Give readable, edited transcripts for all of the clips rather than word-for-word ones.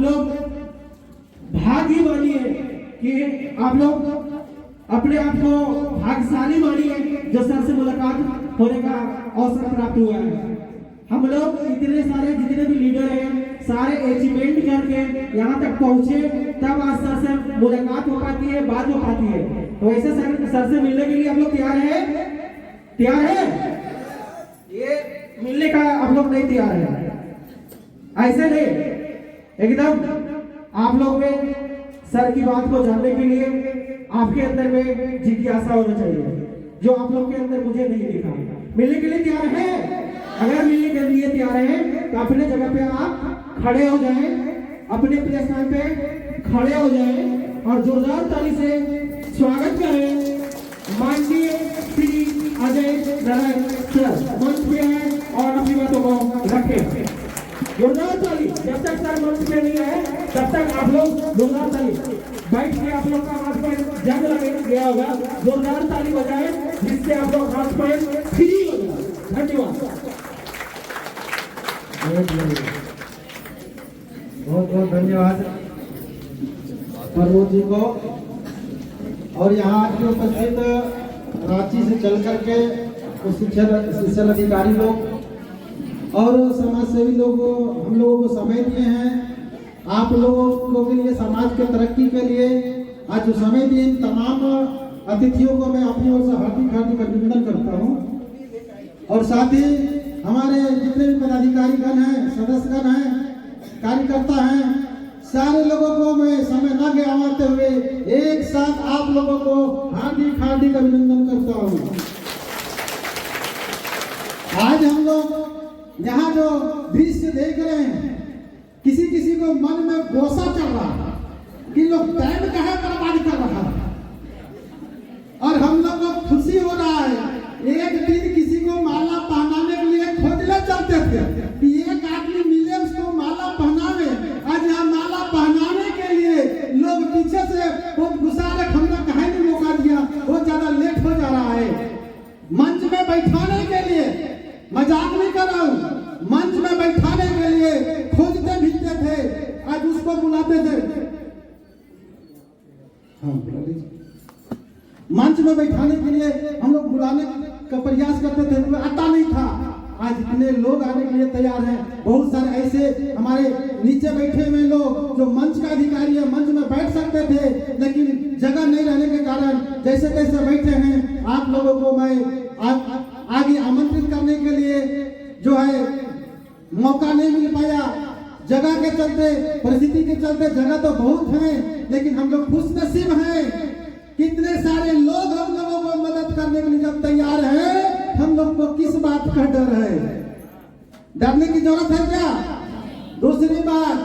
लोग भाग्य मानिए कि आप लोग अपने आप को भाग्यशाली मानिए जो सर से मुलाकात होने का अवसर प्राप्त हुआ है। हम लोग इतने सारे जितने भी लीडर हैं सारे अचीवमेंट करके यहाँ तक पहुँचे, तब आज सर से मुलाकात हो पाती है, बात हो पाती है। तो ऐसे सर से मिलने के लिए आप लोग तैयार हैं? तैयार है? ये मिलने का आप लोग नहीं तैयार है? ऐसे नहीं, एकदम आप लोग में सर की बात को जानने के लिए आपके अंदर में जिज्ञासा होना चाहिए, जो आप लोग के अंदर मुझे नहीं दिखा। मिलने के लिए तैयार है? अगर मिलने के लिए तैयार है तो अपने जगह पे आप खड़े हो जाएं, अपने प्लेस पे खड़े हो जाएं और जोरदार ताली से स्वागत करें माननीय श्री अजय नारायण सर। मंच पे हैं और अपनी बातों को रखें। जोरदार ताली। जब तक सर मंच पे नहीं है तब तक आप लोग जोरदार ताली। बैठ के आप लोग का हाथ पर जंग लगे गया होगा, जोरदार ताली बजाएं जिससे आप लोग हाथ पर फ्री हो जाए। धन्यवाद। बहुत बहुत धन्यवाद प्रमोद जी को। और यहाँ के उपस्थित रांची से चल करके शिक्षण अधिकारी लोग और समाज सेवी लोग हम लोगों को समय दिए हैं। आप लोगों के लिए समाज के तरक्की के लिए आज जो समय दिए इन तमाम अतिथियों को मैं अपनी ओर से हार्दिक हार्दिक अभिनंदन करता हूँ। और साथ ही हमारे जितने भी पदाधिकारीगण हैं, सदस्यगण हैं, कार्यकर्ता हैं, सारे लोगों को मैं समय न गंवाते हुए एक साथ आप लोगों को हार्दिक हार्दिक अभिनंदन करता हूँ। आज हम लोग यहाँ जो दृश्य देख रहे हैं, किसी किसी को मन में गोसा चल रहा है कि लोग टाइम कहाँ बर्बाद कर रहा है, और हम लोग को खुशी हो रहा है। एक दिन किसी को माला पहनाने के लिए खोजने चलते थे कि एक आदमी मिले उसको माला पहनावे। आज यहाँ माला पहनाने के लिए लोग पीछे से वो गुस्सा हम लोग कहीं नहीं मौका दिया, वो ज्यादा लेट हो जा रहा है। मंच में बैठाने के लिए, मजाक नहीं कर रहा हूँ, मंच में बैठाने के लिए खोजते भीजते थे, आज उसको बुलाते थे। हाँ, मंच में बैठाने के लिए हम लोग बुलाने का प्रयास करते थे, तो आता नहीं था। आज इतने लोग आने के लिए तैयार हैं। बहुत सारे ऐसे हमारे नीचे बैठे हुए लोग जो मंच का अधिकारी है, मंच में बैठ सकते थे लेकिन जगह नहीं रहने के कारण जैसे तैसे बैठे हैं। आप लोगों को मैं आगे आमंत्रित करने के लिए जो है मौका नहीं मिल पाया, जगह के चलते, परिस्थिति के चलते। जगह तो बहुत है लेकिन हम लोग खुशनसीब हैं। कितने सारे लोग हम लोगों को मदद करने के लिए जब तैयार हैं, हम लोग को किस बात का डर है? डरने की जरूरत है क्या? दूसरी बात,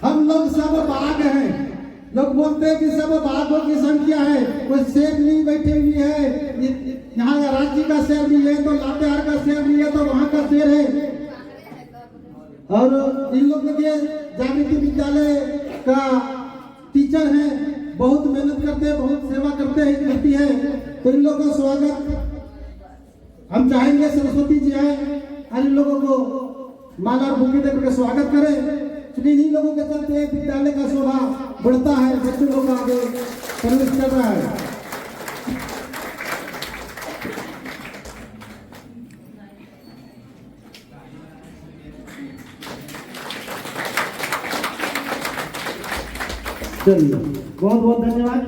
हम लोग सब बाघ हैं। लोग बोलते हैं कि सब बाघों की संख्या है, कोई शेर नहीं बैठे हुई है। यहाँ रांची का शेर भी है तो लातेहार का शेर भी है तो वहाँ का शेर है। और इन लोग देखिए जागृति विद्यालय का टीचर है, बहुत मेहनत करते हैं, बहुत सेवा करते हैं, करती है। तो इन लोगों का स्वागत हम चाहेंगे, सरस्वती जी आए और इन लोगों को माला और बुके देकर स्वागत करें, क्योंकि इन लोगों के चलते विद्यालय का शोभा बढ़ता है, बच्चों लोग आगे प्रवेश कर रहा है। चलिए, बहुत बहुत धन्यवाद।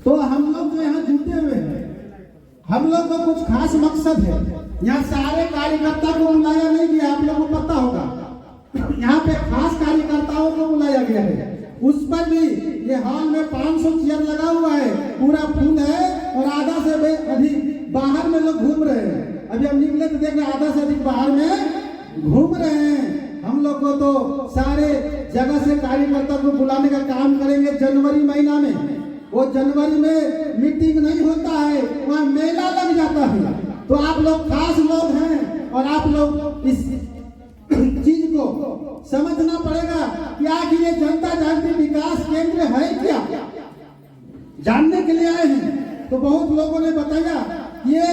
तो हम लोग जो यहाँ जुटे हुए हैं, हम लोग का कुछ खास मकसद है। यहाँ सारे कार्यकर्ता को बुलाया नहीं गया, आप लोगों को पता होगा। यहाँ पे खास कार्यकर्ताओं को बुलाया गया है। उस पर भी ये हॉल में 500 चेयर लगा हुआ है, पूरा फुल है और आधा से अधिक बाहर में लोग घूम रहे हैं। अभी हम निकले तो देख रहे आधा से अधिक बाहर में घूम रहे हैं। हम लोग को तो सारे जगह से कार्यकर्ता को बुलाने का काम करेंगे जनवरी महीना में। वो जनवरी में मीटिंग नहीं होता है, वहाँ मेला लग जाता है। तो आप लोग खास लोग हैं और आप लोग इस चीज को समझना पड़ेगा कि आखिर ये जनता जागृति विकास केंद्र है क्या, जानने के लिए आए हैं। तो बहुत लोगों ने बताया ये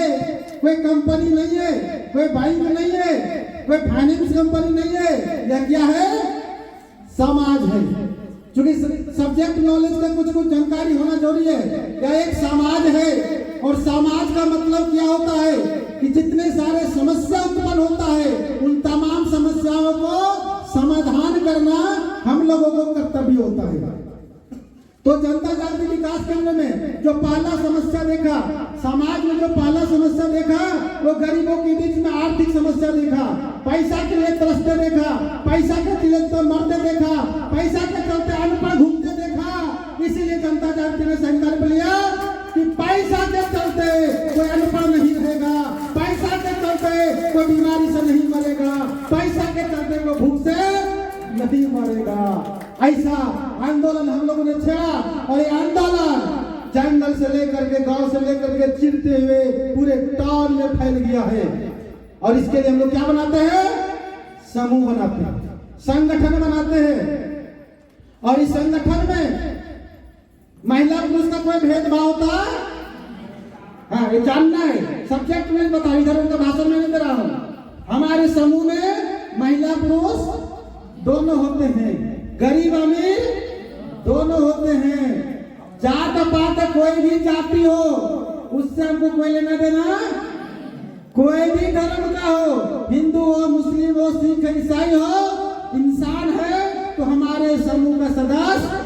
कोई कंपनी नहीं है, कोई बैंक नहीं है, कोई फाइनेंस कंपनी नहीं है, यह क्या है? समाज है। क्योंकि सब्जेक्ट नॉलेज का कुछ कुछ जानकारी होना जरूरी है। यह एक समाज है और समाज का मतलब क्या होता है कि जितने सारे समस्या उत्पन्न होता है उन तमाम समस्याओं को समाधान करना हम लोगों को कर्तव्य होता है। तो जनता जागृति विकास केंद्र में जो पहला समस्या देखा, समाज में जो पहला समस्या देखा, वो गरीबों के बीच में आर्थिक समस्या देखा, पैसा के लिए तरसते देखा, पैसा के लिए तो मरते देखा, पैसा के चलते अनपढ़ घूमते देखा। इसीलिए जनता जागृति ने संकल्प लिया कि पैसा के चलते कोई अनपढ़ नहीं रहेगा, पैसा के चलते कोई बीमारी से नहीं मरेगा, पैसा के चलते कोई भूख से नहीं मरेगा। ऐसा आंदोलन हम लोगों ने छेड़ा और ये आंदोलन जंगल से लेकर के गांव से लेकर के चिरते हुए पूरे टाउन में फैल गया है। और इसके लिए हम लोग क्या बनाते हैं? समूह बनाते हैं, संगठन बनाते हैं। और इस संगठन में महिला पुरुष का कोई भेदभाव होता? हाँ, ये जानना है। सब्जेक्ट में बता, इधर उनका भाषण में नहीं दे रहा हूं। हमारे समूह में महिला पुरुष दोनों होते हैं, गरीब अमीर दोनों होते हैं। जात पात कोई भी जाति हो उससे हमको कोई लेना देना, कोई भी धर्म का हो, हिंदू हो, मुस्लिम हो, सिख ईसाई हो, इंसान है तो हमारे समूह का सदस्य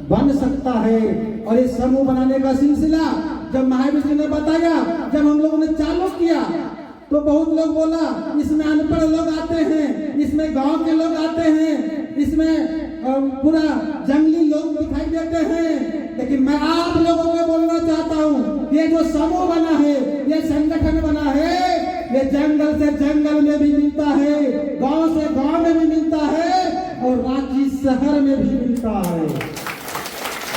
बन सकता है। और इस समूह बनाने का सिलसिला जब महावीर जी ने बताया, जब हम लोगों ने चालू किया तो बहुत लोग बोला इसमें अनपढ़ लोग आते हैं, इसमें गांव के लोग आते हैं, इसमें पूरा जंगली लोग दिखाई देते हैं। लेकिन मैं आप लोगों को बोलना चाहता हूँ, ये जो समूह बना है, ये संगठन बना है, ये जंगल से जंगल में भी मिलता है, गांव से गांव में भी मिलता है और रांची शहर में भी मिलता है।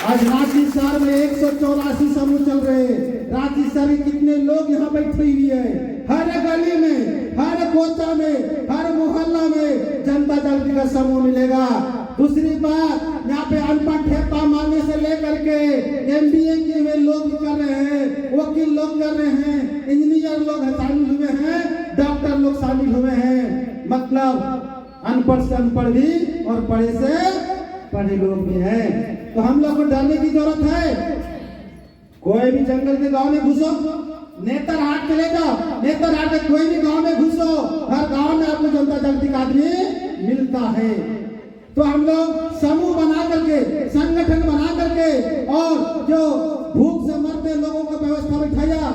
आज रांची शहर में 184 समूह चल रहे हैं। रांची शहर में कितने लोग यहाँ बैठे हुए हैं। हर गली में, हर कोचा में, हर मोहल्ला में जनता जागृति का समूह मिलेगा। दूसरी बात, यहाँ पे अनपढ़ ठेपा मारने से लेकर के MBA किए हुए लोग कर रहे हैं, वकील लोग कर रहे हैं, इंजीनियर लोग शामिल हुए हैं, डॉक्टर लोग शामिल हुए हैं। मतलब अनपढ़ से अनपढ़ भी और पढ़े से पढ़े लोग भी हैं। तो हम लोग को डरने की जरूरत है। कोई भी जंगल के गांव में घुसो, नेतरहाट चले जाओ, नेतरहाट के कोई भी गांव में घुसो, हर गांव में आपको जनता जागृति का आदमी मिलता है। तो हम लोग समूह बना करके, संगठन बना करके, और जो भूख से मरते लोगों को व्यवस्था बिठाया,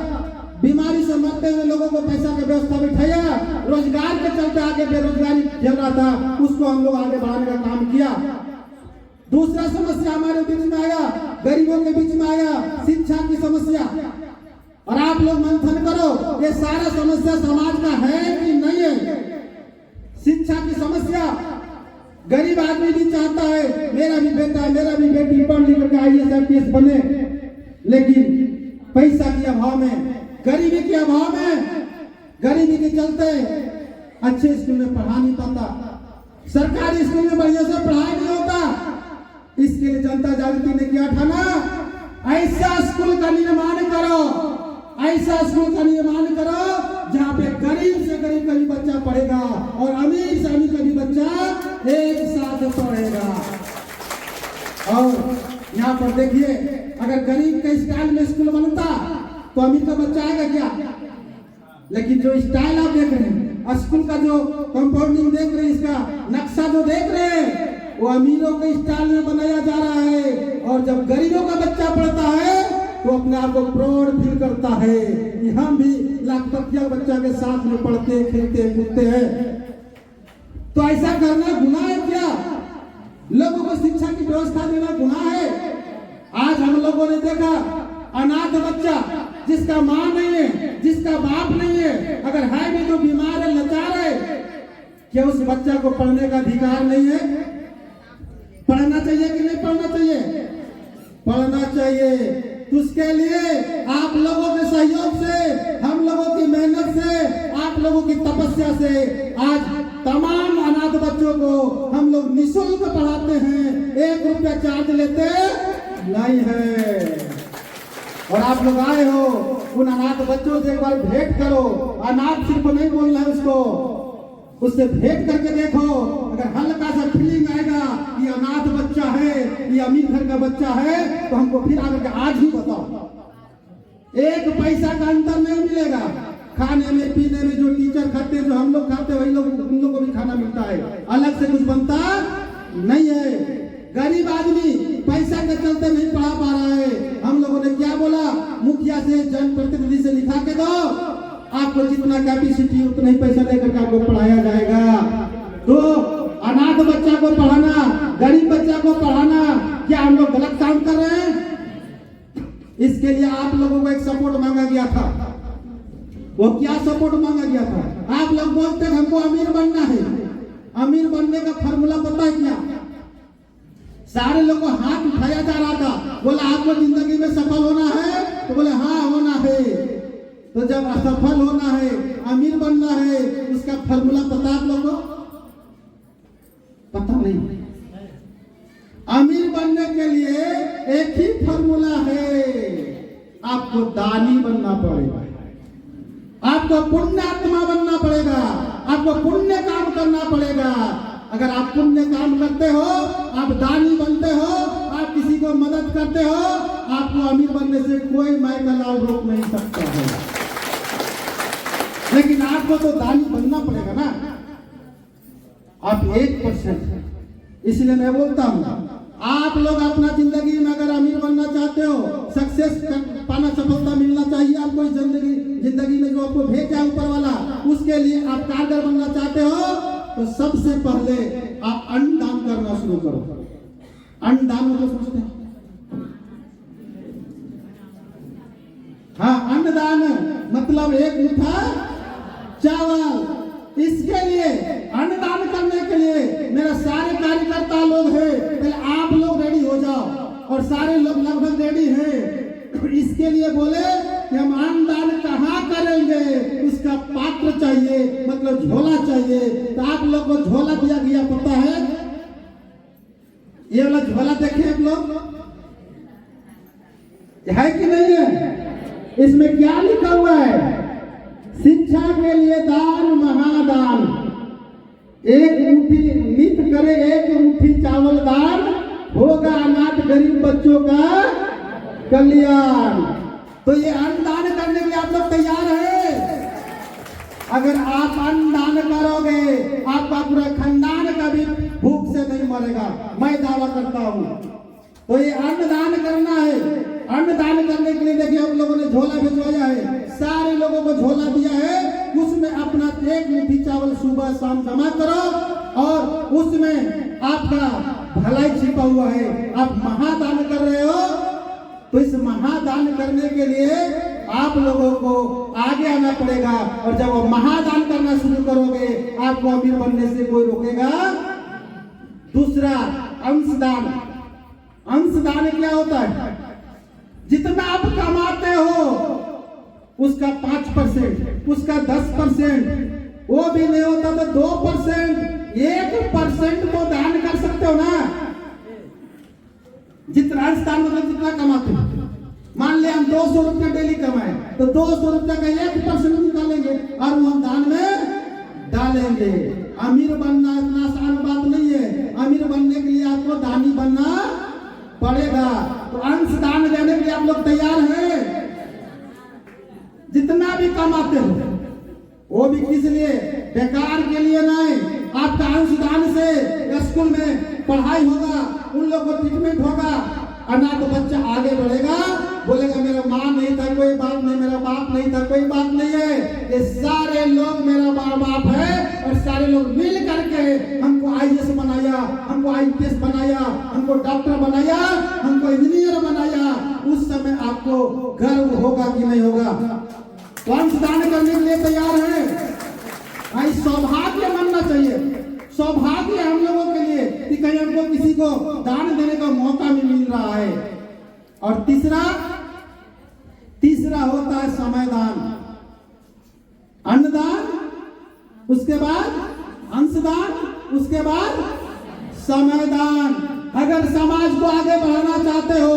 बीमारी से मरते हुए लोगों को पैसा की व्यवस्था बिठाया, रोजगार के चलते आगे बेरोजगारी झेल रहा था, उसको हम लोग आगे बढ़ाने का काम किया। दूसरा समस्या हमारे बीच में आया, गरीबों के बीच में आया, शिक्षा की समस्या। और आप लोग मंथन करो, ये सारा समस्या समाज का है कि नहीं है? शिक्षा की समस्या, गरीब आदमी भी चाहता है मेरा भी बेटा, मेरा भी बेटी पढ़ लिख करके IAS IPS बने, लेकिन पैसा के अभाव में, गरीबी के अभाव में, गरीबी के चलते अच्छे स्कूल में पढ़ा नहीं पाता, सरकारी स्कूल में बढ़िया से पढ़ाई नहीं होता। इसके लिए जनता जागृति ने क्या ठाना, ऐसा स्कूल का निर्माण करो, ऐसा स्कूल का निर्माण करो जहाँ पे गरीब से गरीब का भी बच्चा पढ़ेगा और अमीर से अमीर का भी बच्चा एक साथ पढ़ेगा। और यहाँ पर देखिए, अगर गरीब के स्टाइल में स्कूल बनता तो अमीर का बच्चा आएगा क्या? लेकिन जो स्टाइल आप देख रहे हैं, स्कूल का जो कंपाउंडिंग देख रहे हैं, इसका नक्शा जो देख रहे हैं, वो अमीरों के स्टाइल में बनाया जा रहा है। और जब गरीबों का बच्चा पढ़ता है तो अपने आप को प्राउड फील करता है कि हम भी लाखपतिया बच्चा के साथ में पढ़ते, खेलते, कूदते हैं। तो ऐसा करना गुनाह है क्या? लोगों को शिक्षा की व्यवस्था देना गुनाह है? आज हम लोगों ने देखा अनाथ बच्चा, जिसका माँ नहीं है, जिसका बाप नहीं है, अगर है भी तो बीमार है, लाचार है, क्या उस बच्चा को पढ़ने का अधिकार नहीं है? पढ़ना चाहिए कि नहीं पढ़ना चाहिए? पढ़ना चाहिए। उसके लिए आप लोगों के सहयोग से, हम लोगों की मेहनत से, आप लोगों की तपस्या से आज तमाम अनाथ बच्चों को हम लोग निःशुल्क पढ़ाते हैं, 1 रुपया चार्ज लेते नहीं है। और आप लोग आए हो, उन अनाथ बच्चों से एक बार भेंट करो। अनाथ सिर्फ नहीं बोलना है उसको, उससे भेंट करके देखो, अगर हल्का सा फीलिंग आएगा ये अनाथ बच्चा है, ये अमीर घर का बच्चा है, तो हमको फिर आगे आज ही बताओ, एक पैसा का अंतर नहीं मिलेगा। खाने में पीने में जो टीचर खाते हैं, जो हम लोग खाते हैं, वही लोग उन लोगों को भी खाना मिलता है, अलग से कुछ बनता नहीं है। गरीब आदमी पैसा के चलते नहीं पढ़ा पा रहा है। हम लोगों ने क्या बोला, मुखिया से जनप्रतिनिधि से लिखा के दो, आपको जितना कैपेसिटी उतना ही पैसा लेकर के आपको पढ़ाया जाएगा। तो अनाथ बच्चा को पढ़ाना, गरीब बच्चा को पढ़ाना, क्या हम लोग गलत काम कर रहे हैं? इसके लिए आप लोगों को एक सपोर्ट मांगा गया था। वो क्या सपोर्ट मांगा गया था? आप लोग बोलते हैं हमको अमीर बनना है। अमीर बनने का फॉर्मूला पता है क्या? सारे लोगों को हाथ उठाया जा रहा था, बोला आपको जिंदगी में सफल होना है, तो बोले हाँ होना है। तो जब असफल होना है, अमीर बनना है, उसका फॉर्मूला पता आप लोगों को? पता नहीं। अमीर बनने के लिए एक ही फॉर्मूला है, आपको दानी बनना पड़ेगा, आपको पुण्य आत्मा बनना पड़ेगा, आपको पुण्य काम करना पड़ेगा। अगर आप पुण्य काम करते हो, आप दानी बनते हो, आप किसी को मदद करते हो, आपको अमीर बनने से कोई माय का लाल रोक नहीं सकता है। लेकिन आपको तो दानी बनना पड़ेगा ना। आप 1%, इसलिए मैं बोलता हूं, आप लोग अपना जिंदगी में अगर अमीर बनना चाहते हो, सक्सेस पाना, सफलता मिलना चाहिए आपको इस जिंदगी में जो आपको भेजा ऊपर वाला, उसके लिए आप कारगर बनना चाहते हो, तो सबसे पहले आप अन्नदान करना शुरू करो। अन्नदान मतलब सोचते हैं, हाँ, अन्नदान मतलब एक मुट्ठा चावल। इसके लिए अन्नदान करने के लिए मेरा सारे कार्यकर्ता लोग हैं, पहले आप लोग रेडी हो जाओ, और सारे लोग लगभग रेडी हैं। इसके लिए बोले कि हम अन्नदान कहाँ करेंगे, उसका पात्र चाहिए, मतलब झोला चाहिए। तो आप लोग को झोला दिया गया, पता है? ये वाला झोला देखे आप लोग, है कि नहीं है? इसमें क्या लिखा हुआ है? शिक्षा के लिए दान महादान, एक मुट्ठी नित करे, एक मुट्ठी चावल दान, होगा अनाथ गरीब बच्चों का कल्याण। तो ये अन्नदान करने के लिए आप लोग तैयार हैं? अगर आप अन्नदान करोगे, आपका पूरा खानदान कभी भूख से नहीं मरेगा, मैं दावा करता हूँ। तो ये अन्नदान करना है। अन्नदान करने के लिए देखिए हम लोगों ने झोला भिजवाया है, सारे लोगों को झोला दिया है, उसमें अपना एक मुट्ठी चावल सुबह शाम जमा करो, और उसमें आपका भलाई छिपा हुआ है। आप महादान कर रहे हो, तो इस महादान करने के लिए आप लोगों को आगे आना पड़ेगा, और जब वो महादान करना शुरू करोगे, आपको अमीर बनने से कोई रोकेगा। दूसरा, अंशदान। अंशदान क्या होता है? जितना आप कमाते हो उसका 5%, उसका 10%, वो भी नहीं होता तो 2%, 1% तो दान कर सकते हो ना। जितना अंशदान मतलब जितना कमाते हो, मान ले हम 200 रुपया डेली कमाए, तो 200 रुपया का 1% निकालेंगे और वो हम दान में डालेंगे। अमीर बनना इतना आसान बात नहीं है। अमीर बनने के लिए आपको दानी बनना पड़ेगा। तो अंशदान देने के लिए आप लोग तैयार हैं? जितना भी कमाते हो वो भी किस लिए? बेकार के लिए नहीं। आपका अंशदान से स्कूल में पढ़ाई होगा, उन लोगों को ट्रीटमेंट होगा, अनाथ बच्चा आगे बढ़ेगा, बोलेगा मेरा माँ नहीं था कोई बात नहीं, मेरा बाप नहीं था कोई बात नहीं है, ये सारे लोग मेरा माँ बाप है, और सारे लोग मिल करके हमको IAS बनाया, हमको IPS बनाया, हमको डॉक्टर बनाया, हमको इंजीनियर बनाया। उस समय आपको गर्व होगा कि नहीं होगा? तो अंशदान करने के लिए तैयार है? भाई सौभाग्य मानना चाहिए। सौभाग्य हम लोगों के लिए कि कहीं हमको किसी को दान देने का मौका भी मिल रहा है। और तीसरा होता है समयदान। अन्नदान, उसके बाद अंशदान, उसके बाद समयदान। अगर समाज को आगे बढ़ाना चाहते हो,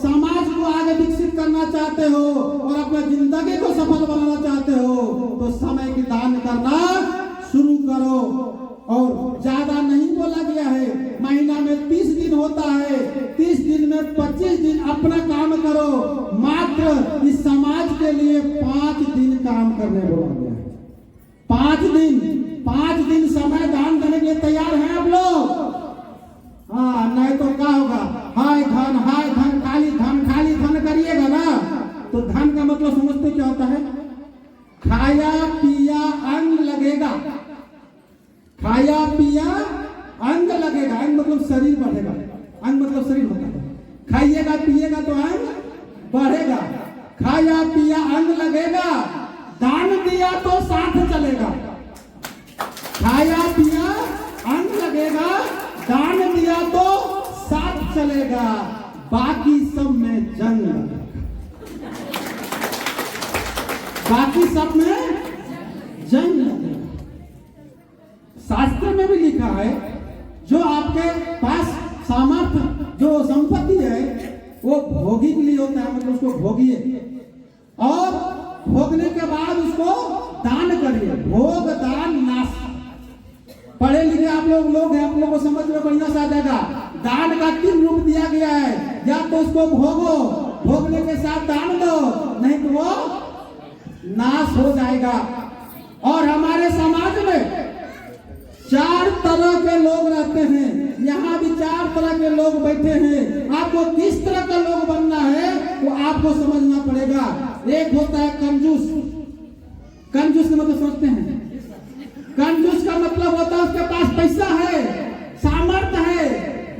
समाज को आगे विकसित करना चाहते हो, और अपने जिंदगी को सफल बनाना चाहते हो, तो समय की दान करना शुरू करो। और ज्यादा नहीं बोला गया है, महीना में 30 दिन होता है, 30 दिन में 25 दिन अपना काम करो, मात्र इस समाज के लिए 5 दिन काम करने बोला गया है। 5 दिन समय दान देने के लिए तैयार हैं आप लोग? हाँ, नहीं तो क्या होगा, हाय धन खाली धन करिएगा ना, तो धन का मतलब समझते क्या होता है? खाया पिया अंग लगेगा, खाया पिया अंग लगेगा, अंग मतलब शरीर बढ़ेगा, अंग मतलब शरीर होता है, खाइएगा पिएगा तो अंग बढ़ेगा, खाया पिया अंग लगेगा, दान दिया तो साथ चलेगा, खाया पिया अंग लगेगा, दान दिया तो साथ चलेगा, बाकी सब में जंग लगेगा, बाकी सब में जंग लगेगा। शास्त्र में भी लिखा है, जो आपके पास सामर्थ्य जो संपत्ति है वो भोगी के लिए होता है, मतलब उसको भोगिए और भोगने के बाद उसको दान करिए। भोग दान नाश, पढ़े लिखे आप लोग हैं, आप लोगों को समझ में बढ़िया से आ जाएगा। दान का 3 रूप दिया गया है, या तो उसको भोगो, भोगने के साथ दान दो, नहीं तो वो नाश हो जाएगा। और हमारे समाज में 4 तरह के लोग रहते हैं, यहाँ भी 4 तरह के लोग बैठे हैं। आपको किस तरह का लोग बनना है वो आपको समझना पड़ेगा। एक होता है कंजूस। कंजूस का मतलब सोचते हैं, कंजूस का मतलब होता है उसके पास पैसा है, सामर्थ्य है,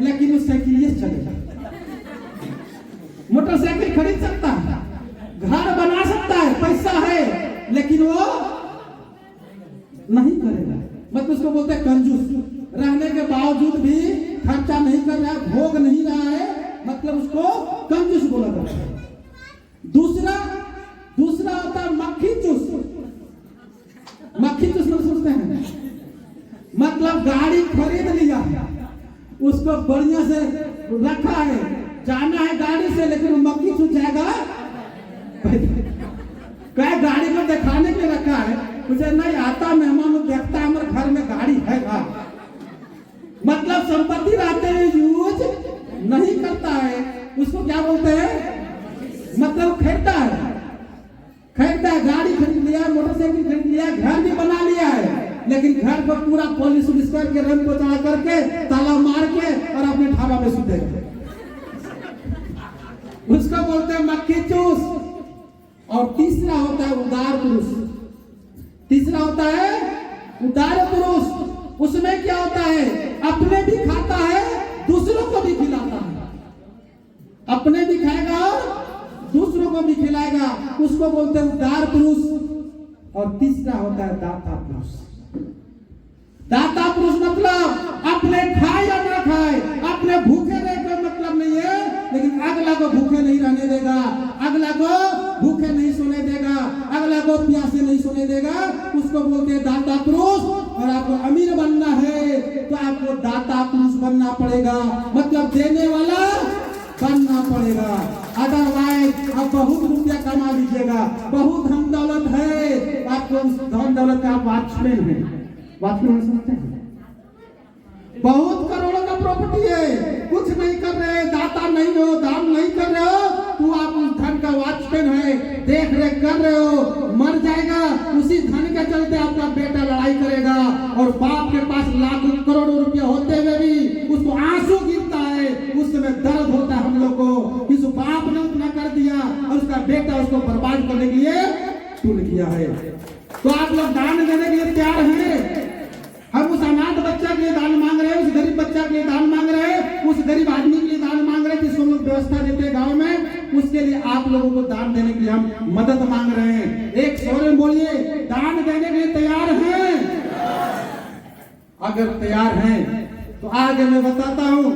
लेकिन वो साइकिल चलेगा, मोटरसाइकिल खरीद सकता है, घर बना सकता है, पैसा है, लेकिन वो नहीं करेगा, मतलब उसको बोलते हैं कंजूस। रहने के बावजूद भी खर्चा नहीं कर रहा है, भोग नहीं रहा है, मतलब उसको कंजूस बोला जाता है। दूसरा होता है मक्खी चूस। मक्खी चूस मतलब सोचते हैं, मतलब गाड़ी खरीद लिया, उसको बढ़िया से रखा है, जाना है गाड़ी से, लेकिन मक्खी चूस जाएगा, क्या गाड़ी को दिखाने के रखा है, मुझे नहीं आता, मेहमान देखता है हमारे घर में गाड़ी है, मतलब संपत्ति रहते हुए यूज नहीं करता है, उसको क्या बोलते हैं? मतलब खरीदा है, गाड़ी खरीद लिया, मोटरसाइकिल खरीद लिया, घर भी बना लिया है, लेकिन घर को पूरा पॉलिश करके, रंग को चढ़ा करके, ताला मार के और अपने ढाबा में सुतेगा, उसको बोलते हैं मक्खी चूस। और तीसरा होता है उदार पुरुष। तीसरा होता है उदार पुरुष। उसमें क्या होता है? अपने भी खाता है, दूसरों को भी खिलाता है, अपने भी खाएगा और दूसरों को भी खिलाएगा, उसको बोलते हैं उदार पुरुष। और तीसरा होता है दाता पुरुष। दाता पुरुष मतलब अपने खाए या ना खाए, अपने भूखे रहे कोई मतलब नहीं है, लेकिन अगला को भूखे नहीं रहने देगा, अगला को भूखे नहीं सोने देगा, अगला को प्यासे नहीं सोने देगा, उसको बोलते हैं दाता पुरुष। और आपको अमीर बनना है तो आपको दाता पुरुष बनना पड़ेगा, मतलब देने वाला बनना पड़ेगा। अदरवाइज आप बहुत रुपया कमा लीजिएगा, बहुत धन दौलत है, आपको उस धन दौलत का आप वॉचमैन है, वॉचमैन समझते हैं, बहुत करोड़ों का प्रॉपर्टी है, कुछ नहीं कर रहे, दाता नहीं हो, दान नहीं कर रहे हो, तो आप उस धन का वॉचमैन है, देख रेख कर रहे हो, मर जाएगा, उसी धन के चलते आपका बेटा लड़ाई करेगा, और बाप के पास लाखों करोड़ों रुपया होते हुए भी उसको आंसू गिरता है, उस समय दर्द होता है हम लोग को, इस बाप ने उतना कर दिया और उसका बेटा उसको बर्बाद करने के लिए टूट गया है। तो आप लोग दान देने के लिए तैयार हैं? हम उस अनाथ बच्चा के लिए दान मांग रहे हैं, उस गरीब बच्चा के लिए दान मांग रहे हैं, उस गरीब आदमी के लिए दान मांग रहे हैं जिसको हम लोग व्यवस्था देते हैं गांव में, उसके लिए आप लोगों को दान देने के लिए हम मदद मांग रहे हैं। एक शोर में बोलिए, दान देने के लिए तैयार हैं? अगर तैयार हैं तो आगे मैं बताता हूं।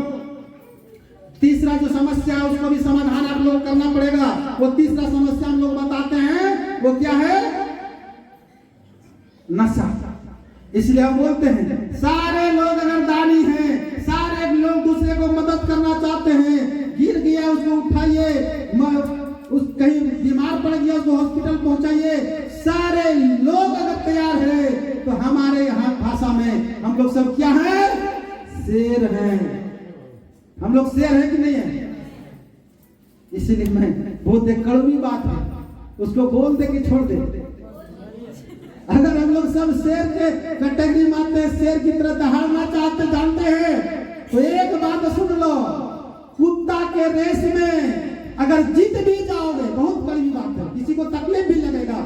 तीसरा जो समस्या है उसको भी समाधान आप लोग करना पड़ेगा। वो तीसरा समस्या हम लोग बताते हैं, वो क्या है? नशा। इसलिए हम बोलते हैं सारे लोग अगर दानी हैं, सारे लोग दूसरे को मदद करना चाहते हैं, गिर गया उसको उठाइए, उस कहीं बीमार पड़ गया उसको हॉस्पिटल पहुंचाइए, सारे लोग अगर तैयार हैं तो हमारे यहाँ शेर हैं। हम लोग शेर हैं कि नहीं है? इसलिए मैं बहुत एक कड़वी बात है, उसको बोल दे कि छोड़ दे। अगर हम लोग सब शेर के कैटेगरी में आते हैं, शेर की तरह दहाड़ना चाहते जानते हैं, तो एक बात सुन लो, कुत्ता के रेस में अगर जीत भी जाओगे, बहुत कड़वी बात है, किसी को तकलीफ भी लगेगा,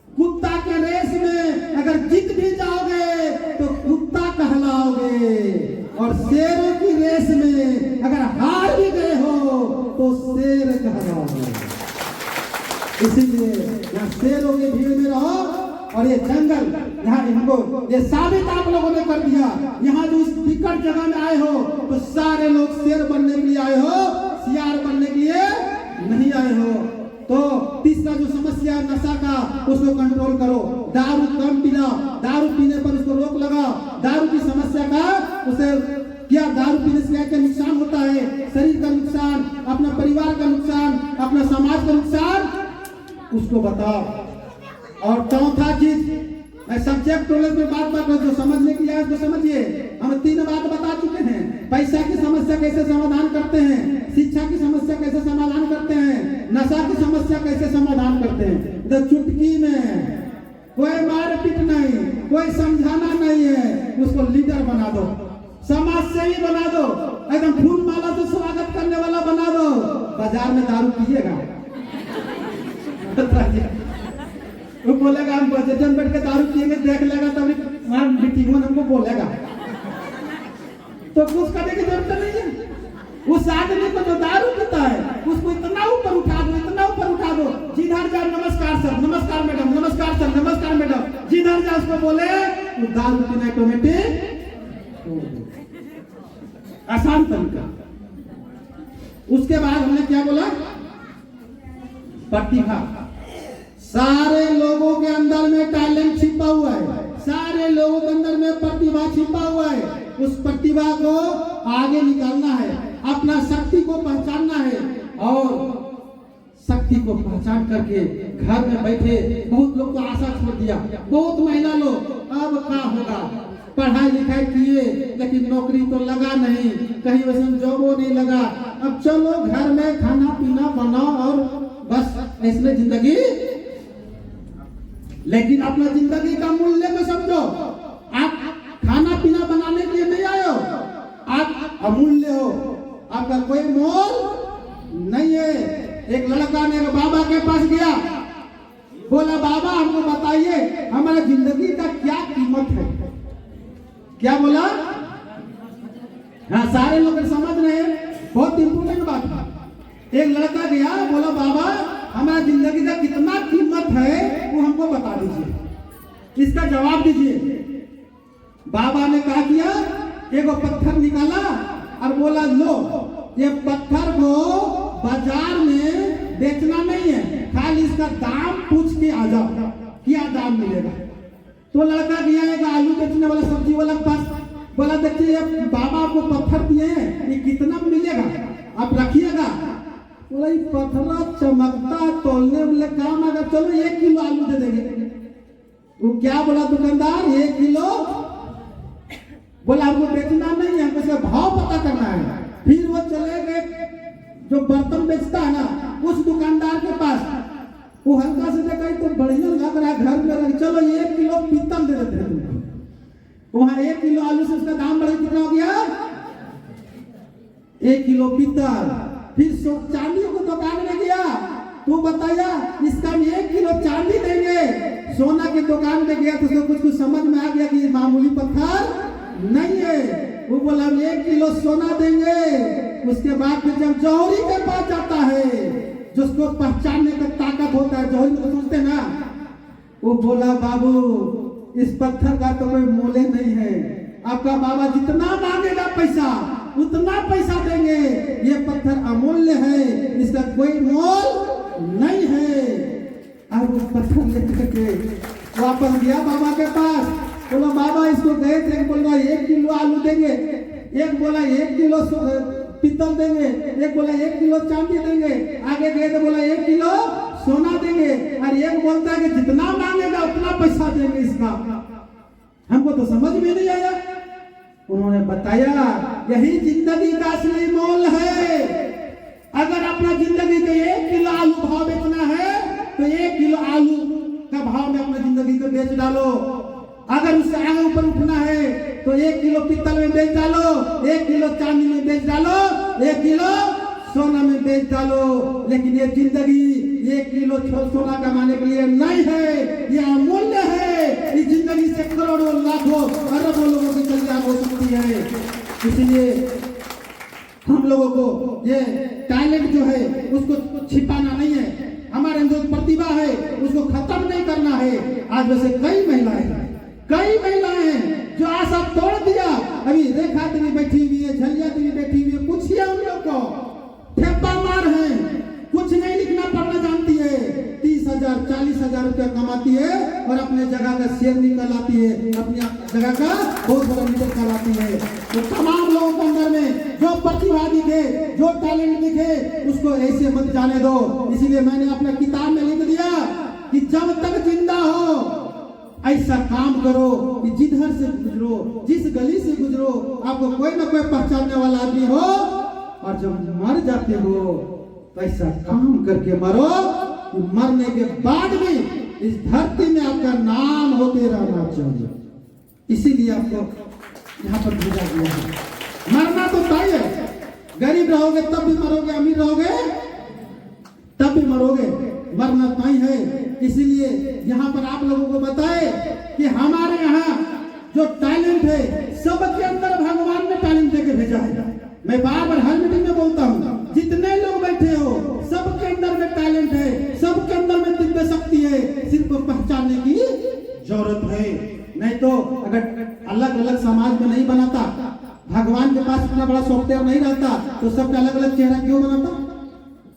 कुत्ता के रेस में अगर जीत भी जाओगे तो कुत्ता कहलाओगे, और शेरों की रेस में अगर हार भी गए हो तो शेर कहलाओगे। इसीलिए यहाँ शेरों की भीड़ में रहो। और ये जंगल यहाँ इनको ये साबित आप लोगों ने कर दिया। यहाँ जो इस विकट जगह में आए हो तो सारे लोग शेर बनने के लिए आए हो, सियार बनने के लिए नहीं आए हो। तो तीसरा जो समस्या है नशा का, उसको कंट्रोल करो। दारू कम पीना, दारू पीने पर उसको रोक लगाओ। दारू की समस्या का उसे क्या, दारू पीने से क्या नुकसान होता है, शरीर का नुकसान, अपना परिवार का नुकसान, अपना समाज का नुकसान, उसको बताओ। और चौथा चीज, मैं सब्जेक्ट नॉलेज में बात जो समझने की है उसको समझिए। हम 3 बात बता चुके हैं। पैसा की समस्या कैसे समाधान करते हैं, शिक्षा की समस्या कैसे समाधान करते हैं, नशा की समस्या कैसे समाधान करते हैं। तो चुटकी में कोई मारपीट नहीं, कोई समझाना नहीं है, उसको लीडर बना दो, समाज सेवी बना दो, एकदम फूल माला से स्वागत करने वाला बना दो। बाजार में दारू पिएगा वो बोलेगा हम बजटन बैठ के दारू पिएंगे, देख लेगा तभी मीटिंग में हमको बोलेगा। तो कुछ करने की जरूरत नहीं है। उस आदमी को जो दारू पीता है उसको इतना ऊपर उठा दो, इतना ऊपर उठा दो, जिधर जाओ नमस्कार सर, नमस्कार मैडम, नमस्कार सर, नमस्कार मैडम, जिधर जाओ उसको बोले तो दारू पीना ऑटोमेटिक आसान तरीका। उसके बाद हमने क्या बोला, प्रतिभा। सारे लोगों के अंदर में टैलेंट छिपा हुआ है, सारे लोगों के अंदर में प्रतिभा छिपा हुआ है। उस प्रतिभा को आगे निकालना है, अपना शक्ति को पहचानना है, और शक्ति को पहचान करके घर में बैठे बहुत लोग को आशा छोड़ दिया। बहुत महिला लोग अब क्या होगा, पढ़ाई लिखाई किए लेकिन नौकरी तो लगा नहीं, कहीं वैसे जॉबो नहीं लगा, अब चलो घर में खाना पीना बनाओ और बस ऐसे जिंदगी। लेकिन अपना जिंदगी का मूल्य को समझो। आप खाना पीना बनाने के लिए नहीं आए हो, आप अमूल्य हो, आपका कोई मोल नहीं है। एक लड़का ने बाबा के पास गया, बोला बाबा हमको बताइए हमारा जिंदगी का क्या कीमत है। क्या बोला? हाँ, सारे लोग समझ रहे हैं, बहुत इंपोर्टेंट बात है। एक लड़का गया, बोला बाबा हमारा जिंदगी का कितना कीमत है वो हमको बता दीजिए, इसका जवाब दीजिए। बाबा ने कहा किया, एक पत्थर निकाला और बोला लो, ये पत्थर को बाजार में बेचना नहीं है, खाली इसका दाम पूछ के आ जाओ, क्या दाम मिलेगा। तो लड़का गया एक आलू बेचने वाला सब्जी वाला के पास, बोला देखिए बाबा आपको पत्थर दिए हैं, ये कितना मिलेगा, आप रखिएगा। बोला ये पत्थर चमकता तोलने वाले काम, अगर चलो 1 किलो आलू दे देंगे। वो क्या बोला दुकानदार, 1 किलो। बोला आपको बेचना नहीं है, हमको भाव पता करना है। फिर वो चले गए जो बर्तन बेचता है ना उस दुकानदार के पास, वो हल्का से देखा तो बढ़िया लग रहा है, घर में चलो 1 किलो पीतल दे देते हैं तुमको। वहां 1 किलो आलू से उसका दाम बढ़ा, कितना हो गया, 1 किलो पीतल। फिर चांदी को दुकान में गया, तो बताया इसका 1 किलो चांदी देंगे। सोना की दुकान में गया तो उसको कुछ समझ में आ गया कि मामूली पत्थर नहीं है। वो बोला 1 किलो सोना देंगे। उसके बाद फिर जब जौहरी के पास जाता है, जिसको पहचानने का ताकत होता है, जौहरी को सोचते ना, वो बोला बाबू इस पत्थर का तो कोई मोल नहीं है, आपका बाबा जितना मांगेगा पैसा उतना पैसा देंगे, ये पत्थर अमूल्य है, इसका कोई मोल नहीं है। अब उस पत्थर लेकर के वापस गया बाबा के पास, बोला बाबा इसको गए थे, बोल रहा 1 किलो आलू देंगे, एक बोला 1 किलो पीतल देंगे, एक बोला 1 किलो चांदी देंगे, आगे गए तो बोला 1 किलो सोना देंगे, और एक बोलता है कि जितना मांगेगा उतना पैसा देंगे इसका। हमको तो समझ में नहीं आया। उन्होंने बताया यही जिंदगी का असली मोल है। अगर अपना जिंदगी के 1 किलो आलू भाव बेचना है तो 1 किलो आलू का भाव में अपना जिंदगी को बेच डालो। अगर उससे आगे ऊपर उठना है तो 1 किलो पीतल में बेच डालो, 1 किलो चांदी में बेच डालो, 1 किलो सोना में बेच डालो। लेकिन ये जिंदगी 1 किलो सोना कमाने के लिए नहीं है, ये अमूल्य है। इस जिंदगी से करोड़ों लाखों अरबों लोगों की कल्याण हो सकती है। इसलिए हम लोगों को ये टैलेंट जो है उसको छिपाना नहीं है, हमारे अंदर जो प्रतिभा है उसको खत्म नहीं करना है। आज वैसे कई महिलाएं हैं जो आशा तोड़ दिया। अभी रेखा देवी बैठी हुई है, झलिया देवी बैठी हुई है, पूछिए उन लोग को, ठेपा मार है, कुछ नहीं लिखना पढ़ना जानती है, 30,000 40,000 रुपया कमाती है और अपने जगह का शेयर निकल आती है, अपनी जगह का बहुत बड़ा लीडर कहलाती है। तो तमाम लोगों के अंदर में जो प्रतिभा दिखे, जो टैलेंट दिखे, उसको ऐसे मत जाने दो। इसीलिए मैंने अपने किताब में लिख दिया कि जब तक जिंदा हो ऐसा काम करो कि जिधर से गुजरो, जिस गली से गुजरो, आपको कोई ना कोई पहचानने वाला आदमी हो। और जब मर जाते हो तो ऐसा काम करके मरो कि मरने के बाद भी इस धरती में आपका नाम होते रहना चाहिए। इसीलिए आपको यहाँ पर भेजा गया है। मरना तो तय है, गरीब रहोगे तब भी मरोगे, अमीर रहोगे तब भी मरोगे, मरना तय है। इसीलिए यहाँ पर आप लोगों को बताए कि हमारे यहाँ जो टैलेंट है सबके अंदर भगवान ने टैलेंट देके भेजा है। मैं बार बार हर मीटिंग में बोलता हूँ, जितने लोग बैठे हो सबके अंदर में टैलेंट है, सबके अंदर में दिव्य शक्ति है, सिर्फ पहचानने की जरूरत है। नहीं तो अगर अलग अलग समाज में नहीं बनाता, भगवान के पास इतना बड़ा सॉफ्टवेयर नहीं रहता तो सबका अलग अलग चेहरा क्यों बनाता?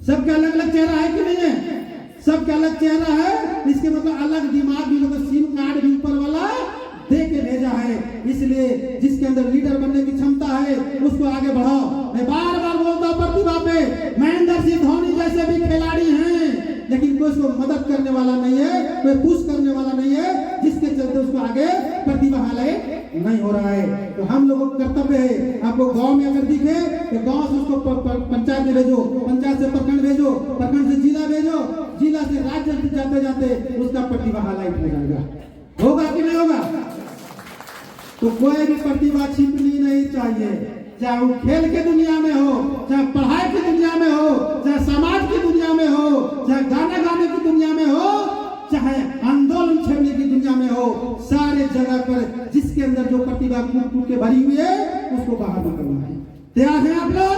सबका अलग अलग चेहरा है कि नहीं है? सबका अलग चेहरा है, इसके मतलब अलग दिमाग भी, लोग सिम कार्ड भी ऊपर वाला दे के भेजा है। इसलिए जिसके अंदर लीडर बनने की क्षमता है उसको आगे बढ़ाओ। मैं बार बार बोलता हूँ प्रतिभा पे, महेंद्र सिंह धोनी जैसे भी खिलाड़ी हैं, लेकिन कोई उसको मदद करने वाला नहीं है, कोई पुश करने वाला नहीं है, जिसके चलते उसको आगे प्रतिभा हालांकि नहीं हो रहा है। तो हम लोगों का कर्तव्य है, आपको गांव में अगर दिखे तो गांव से उसको पंचायत में भेजो, पंचायत से प्रखंड भेजो, प्रखंड से जिला भेजो, जिला से राज्य जाते जाते उसका प्रतिभा हाईलाइट हो जाएगा। होगा कि नहीं होगा? तो कोई भी प्रतिभा छिपनी नहीं चाहिए, चाहे वो खेल के दुनिया में हो, चाहे पढ़ाई की दुनिया में हो, चाहे समाज की दुनिया में हो, चाहे गाना गाने की दुनिया में हो, चाहे आंदोलन छेड़ने की दुनिया में हो, सारे जगह पर जिसके अंदर जो प्रतिभा कूट के भरी हुई है उसको बाहर निकलना है। तैयार हैं आप लोग?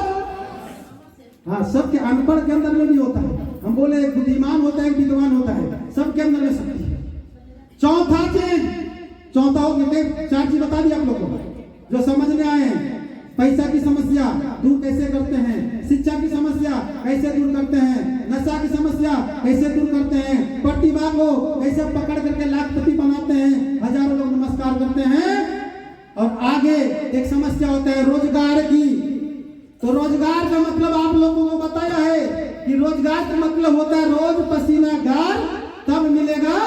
हाँ, सबके अनपढ़ के अंदर में भी होता है। हम बोले एक बुद्धिमान होता है, एक विद्वान होता है, सबके अंदर में शक्ति है। चौथा चार चीज बता दी आप लोगों को जो समझ में आए। पैसा की समस्या दूर कैसे करते हैं, शिक्षा की समस्या कैसे दूर करते हैं, नशा की समस्या कैसे दूर करते हैं, प्रतिभा को कैसे पकड़ करके लाखपति बनाते हैं, हजारों लोग नमस्कार करते हैं। और आगे एक समस्या होता है रोजगार की। तो रोजगार का मतलब आप लोगों को बताया है कि रोजगार का मतलब होता है रोज पसीना गार तब मिलेगा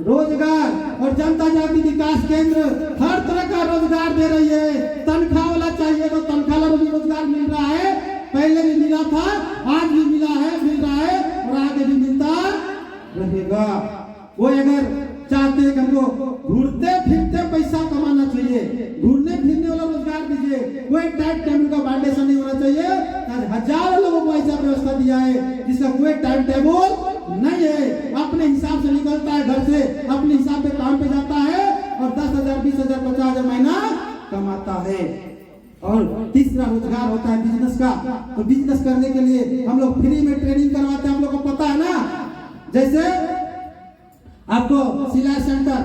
रोजगार। और जनता जाति विकास केंद्र हर तरह का रोजगार दे रही है। तनख्वाह वाला चाहिए तो तनख्वाह वाला भी रोजगार मिल रहा है, पहले भी मिला था, आज भी मिल रहा है और आगे भी मिलता रहेगा। वो अगर चाहते हैं कि हमको घूरते फिरते पैसा कमाना चाहिए, घूरने फिरने वाला रोजगार दीजिए, कोई टाइम टेबल का वायलेशन नहीं होना चाहिए। आज हजारों लोगों को ऐसा व्यवस्था दिया है जिसका कोई टाइम टेबल नहीं है, अपने हिसाब से निकलता है घर से, अपने हिसाब से काम पे जाता है और 10,000 20,000 50,000 महीना कमाता है। और तीसरा रोजगार होता है बिजनेस का। तो बिजनेस करने के लिए हम लोग फ्री में ट्रेनिंग करवाते हैं, आप लोग को पता है ना। जैसे आपको सिलाई सेंटर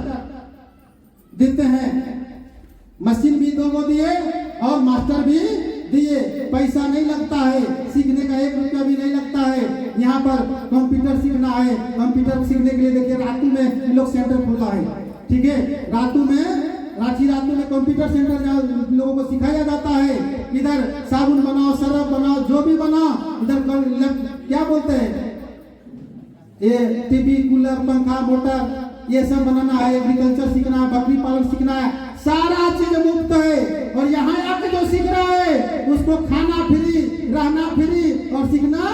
देते हैं, मशीन भी 2 को दिए और मास्टर भी दिए, पैसा नहीं लगता है, सीखने का 1 रुपया भी नहीं लगता है। यहाँ पर कंप्यूटर सीखना है, कंप्यूटर सीखने के लिए देखिए रातू में लोग सेंटर खोला है, ठीक है। रातू में कंप्यूटर सेंटर जहाँ लोगों को सिखाया जाता है। इधर साबुन बनाओ, सरफ बनाओ, जो भी बनाओ, इधर क्या बोलते हैं, ये टीवी, कूलर, पंखा, मोटर, ये सब बनाना है। एग्रीकल्चर सीखना है, बकरी पालन सीखना है, सारा चीज मुफ्त है। और यहाँ आके जो सीख रहा है उसको खाना फ्री, रहना फ्री और सीखना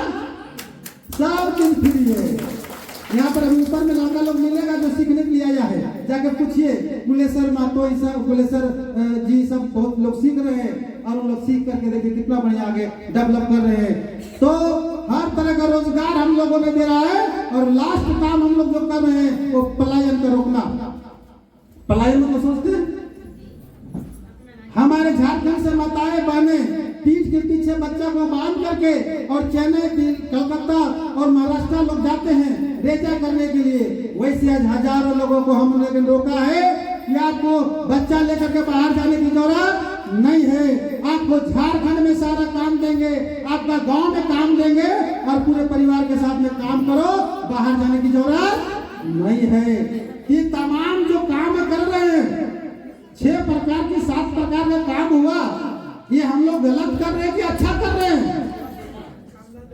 सब चीज फ्री है। यहाँ पर अभी ऊपर में लड़का लोग मिलेगा जो सीखने के लिए आया है, जाके पूछिए। गुलेश्वर मातो सब, गुलेश्वर जी सब बहुत लोग सीख रहे हैं और उन लोग सीख करके देखिए कितना बढ़िया आगे डेवलप कर रहे हैं। तो हर तरह का रोजगार हम लोगों ने दे रहा है और लास्ट काम हम लोग जो कर रहे हैं वो पलायन को रोकना। पलायन में तो सोचते हैं हमारे झारखंड से माताएं बहनें पीठ के पीछे बच्चा को बांध करके और चेन्नई, कलकत्ता और महाराष्ट्र लोग जाते हैं रेजा करने के लिए। वैसे आज हजारों लोगों को हमने ने रोका है कि आपको बच्चा लेकर के बाहर जाने की जरूरत नहीं है। आपको झारखंड में सारा काम देंगे, आपका गांव में काम देंगे और पूरे परिवार के साथ में काम करो, बाहर जाने की जरूरत नहीं है। ये तमाम जो काम कर रहे हैं 6 प्रकार की 7 प्रकार का काम हुआ, ये हम लोग गलत कर रहे हैं कि अच्छा कर रहे हैं?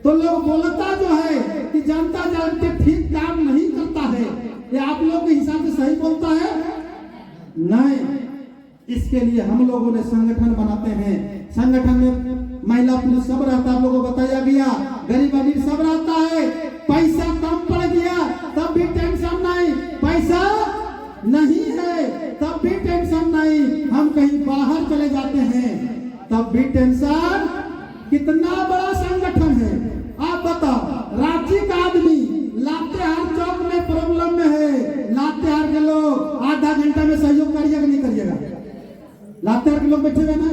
तो लोग बोलता जो है कि जनता जानते ठीक काम नहीं करता है, ये आप लोग के हिसाब से सही बोलता है? नहीं। इसके लिए हम लोगों ने संगठन बनाते हैं। संगठन में महिला पुरुष सब रहता है, आप लोगों को बताया गया, गरीब अमीर सब रहता है। पैसा कम पड़ गया तब भी टेंशन नहीं, पैसा नहीं है तब भी टेंशन नहीं, हम कहीं बाहर चले जाते हैं तब भी टेंशन। कितना बड़ा संगठन है आप बताओ। रांची का आदमी लातेहार चौक में प्रॉब्लम में है, लातेहार के लोग आधा घंटा में सहयोग करिएगा नहीं करिएगा? लातेहार के लोग बैठे हुए ना,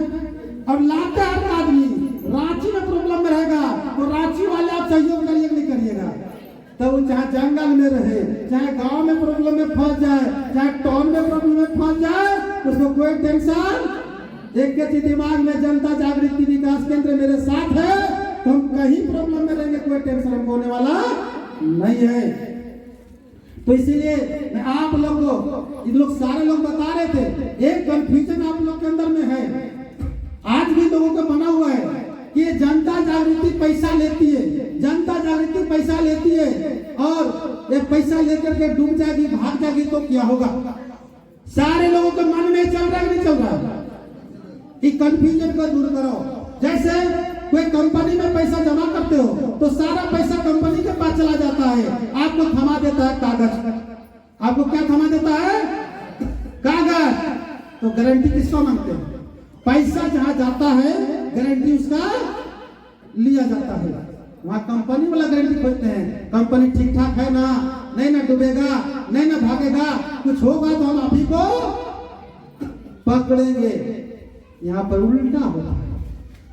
और लातेहार का आदमी रांची में प्रॉब्लम में रहेगा तो रांची वाले आप सहयोग करिएगा नहीं करिएगा? तो वो चाहे जंगल में रहे, चाहे गांव में प्रॉब्लम में फंस जाए, चाहे टाउन में प्रॉब्लम में फंस जाए, उसको कोई टेंशन। एक चीज दिमाग में, जनता जागृति विकास केंद्र मेरे साथ है तो हम कहीं प्रॉब्लम में रहेंगे, कोई टेंशन हमको होने वाला नहीं है। तो इसीलिए मैं आप लोग को, इन लोग सारे लोग बता रहे थे, एक कंफ्यूजन आप लोग के अंदर में है, आज भी लोगों को बना हुआ है कि जनता जागृति पैसा लेती है, जनता जागृति पैसा लेती है और ये पैसा लेकर के डूब जाएगी, भाग जाएगी तो क्या होगा? सारे लोगों के मन में चल रहा है नहीं चल रहा? इस कंफ्यूजन को दूर करो। जैसे कोई कंपनी में पैसा जमा करते हो तो सारा पैसा कंपनी के पास चला जाता है, आपको थमा देता है कागज। आपको क्या थमा देता है? कागज। तो गारंटी किसको मांगते हैं? पैसा जहां जाता है गारंटी उसका लिया जाता है, वहां कंपनी वाला गारंटी खोजते हैं, कंपनी ठीक ठाक है ना, नहीं ना डूबेगा, नहीं ना भागेगा, कुछ होगा तो हम आप ही को पकड़ेंगे। यहाँ पर उल्टा होता है,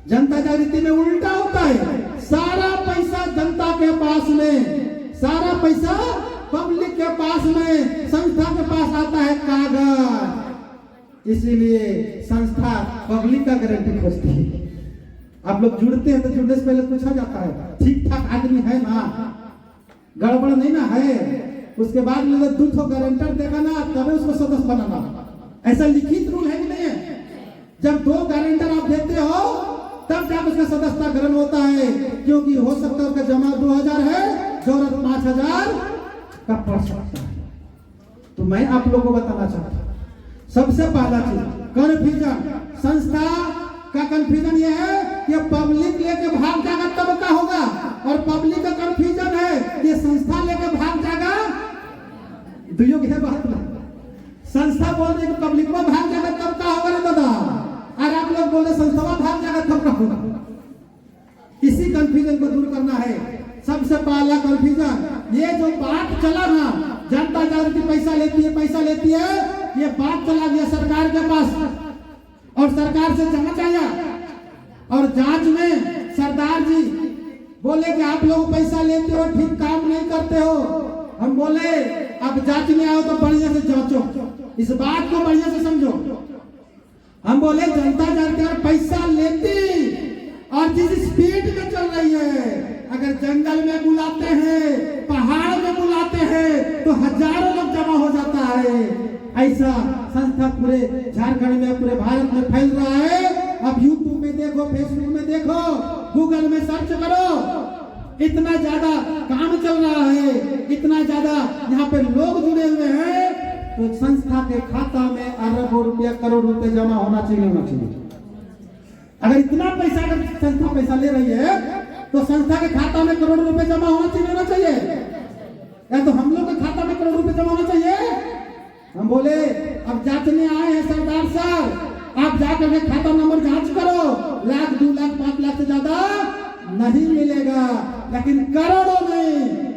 जनता जागृति में उल्टा होता है। सारा पैसा जनता के पास में, सारा पैसा पब्लिक के पास में, संस्था के पास आता है कागज। इसीलिए संस्था पब्लिक का गारंटी खोजती है। आप लोग जुड़ते हैं तो जुड़ने से पहले पूछा जाता है ठीक ठाक आदमी है ना, गड़बड़ नहीं ना है, उसके बाद में 2 गारंटर देगा ना तभी उसको सदस्य बनाना। ऐसा लिखित रूल है कि नहीं है? जब 2 गारंटर आप देते हो तब जब उसका सदस्यता ग्रहण होता है, क्योंकि हो सकता है उसका जमा 2000 है, जरूरत 5000 का पड़ सकता है। तो मैं आप लोगों को बताना चाहता हूं, सबसे पहला चीज कन्फ्यूजन, संस्था का कन्फ्यूजन यह है कि पब्लिक लेके भाग जाएगा तब क्या होगा, और पब्लिक का कन्फ्यूजन है कि संस्था लेके भाग जाएगा। दुयोग है बात ना, संस्था बोल रही है पब्लिक में भाग जाएगा तब क्या होगा रे दादा, और आप लोग बोल रहे संस्था भाग जाएगा तब क्या होगा। इसी कन्फ्यूजन को दूर करना है। सबसे पहला कन्फ्यूजन, ये जो बात चला ना जनता जागृति पैसा लेती है, पैसा लेती है, ये बात चला गया सरकार के पास और सरकार से जांच आया, और जांच में सरदार जी बोले कि आप लोग पैसा लेते हो, ठीक काम नहीं करते हो। हम बोले अब जांच में आओ तो बढ़िया से जांचो, इस बात को बढ़िया से समझो। हम बोले जनता जागृति पैसा लेती और जिस स्पीड में चल रही है, अगर जंगल में बुलाते हैं, पहाड़ में बुलाते हैं तो हजारों लोग जमा हो जाता है। ऐसा संस्था पूरे झारखंड में, पूरे भारत में फैल रहा है। अब यूट्यूब में देखो, फेसबुक में देखो, गूगल में सर्च करो, इतना ज्यादा काम चल रहा है, इतना ज्यादा यहाँ पे लोग जुड़े हुए हैं। तो संस्था के खाता में अरबों रुपया, करोड़ रुपए जमा होना चाहिए। अगर इतना पैसा, अगर संस्था पैसा ले रही है तो संस्था के खाता में करोड़ रुपए जमा होना चाहिए, या तो हम लोग के खाता में करोड़ रुपए जमा होना चाहिए। हम बोले अब जांचने आए हैं सरदार सर, आप जाकर के खाता नंबर जांच करो, 1 लाख 2 लाख 5 लाख से ज्यादा नहीं मिलेगा, लेकिन करोड़ों नहीं,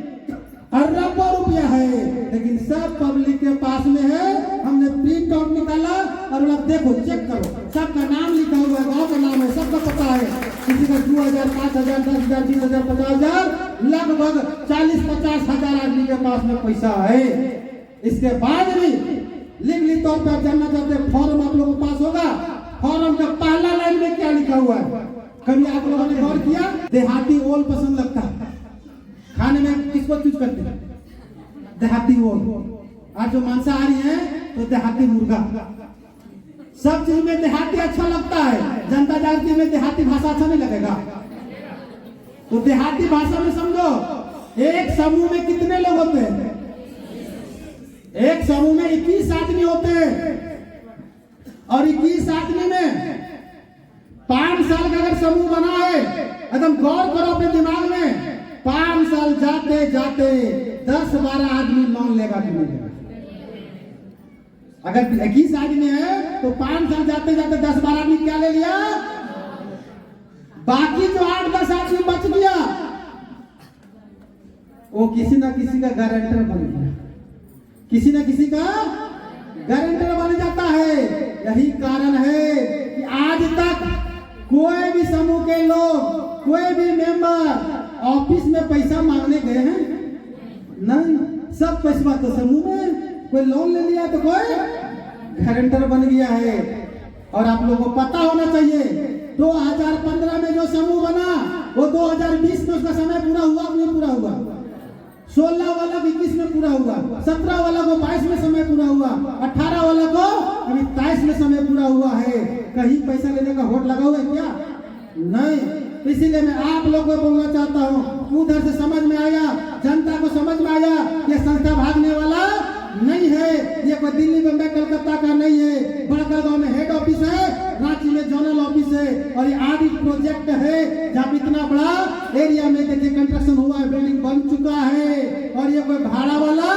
अरबों रुपया है, लेकिन सब पब्लिक के पास में है। हमने प्रिंट आउट निकाला और बोला देखो, चेक करो, सबका नाम लिखा हुआ है, गाँव का नाम है, सबका पता है। किसी का 2000, 5000, 10,000, 20,000, 50,000, लगभग 40-50 हजार आदमी के पास में पैसा है। इसके बाद भी लीगली तौर पर आप जानना चाहते हैं, फॉर्म आप लोगों के पास होगा, फॉर्म का पहला लाइन में क्या लिखा हुआ है? कभी आप लोगों ने गौर किया? देहाती ओल पसंद लगता है खाने में, किसको चूज करते हैं? देहाती ओल। और जो मांसाहारी है तो देहाती मुर्गा। सब चीज में देहाती अच्छा लगता है। जनता जागृति में देहाती भाषा अच्छा नहीं लगेगा? तो देहाती भाषा में समझो, एक समूह में कितने लोग होते हैं? एक समूह में 21 आदमी होते हैं, और 21 आदमी में 5 साल का अगर समूह बना है, एकदम गौर करो अपने दिमाग में, 5 साल जाते जाते 10-12 आदमी लोन लेगा कि नहीं लेगा? अगर 21 आदमी है तो 5 साल जाते जाते 10-12 आदमी क्या ले लिया? बाकी जो 8-10 आदमी बच गया वो किसी ना किसी का गारंटर बन गया, किसी ना किसी का गारंटर बन जाता है। यही कारण है कि आज तक कोई भी समूह के लोग, कोई भी मेंबर ऑफिस में पैसा मांगने गए हैं? नहीं, सब पैसा तो समूह में, कोई लोन ले लिया तो कोई गारंटर बन गया है। और आप लोगों को पता होना चाहिए, 2015 में जो समूह बना वो 2020 में उसका समय पूरा हुआ कि नहीं पूरा हुआ? 16 वाला 21 में पूरा हुआ, 17 वाला को 22 में समय पूरा हुआ, 18 वाला को अभी 23 में समय पूरा हुआ है। कहीं पैसा लेने का होड़ लगा हुआ है क्या? नहीं। इसीलिए मैं आप लोगों को बोलना चाहता हूँ, उधर से समझ में आया, जनता को समझ में आया, ये संस्था भागने वाला नहीं है, ये कोई दिल्ली बम्बई कलकत्ता का नहीं है। बड़का गांव में हेड ऑफिस है, रांची में जोनल ऑफिस है, और ये ऑडिट प्रोजेक्ट है जहाँ इतना बड़ा एरिया में देखिए कंस्ट्रक्शन हुआ है, बिल्डिंग बन चुका है, और ये कोई भाड़ा वाला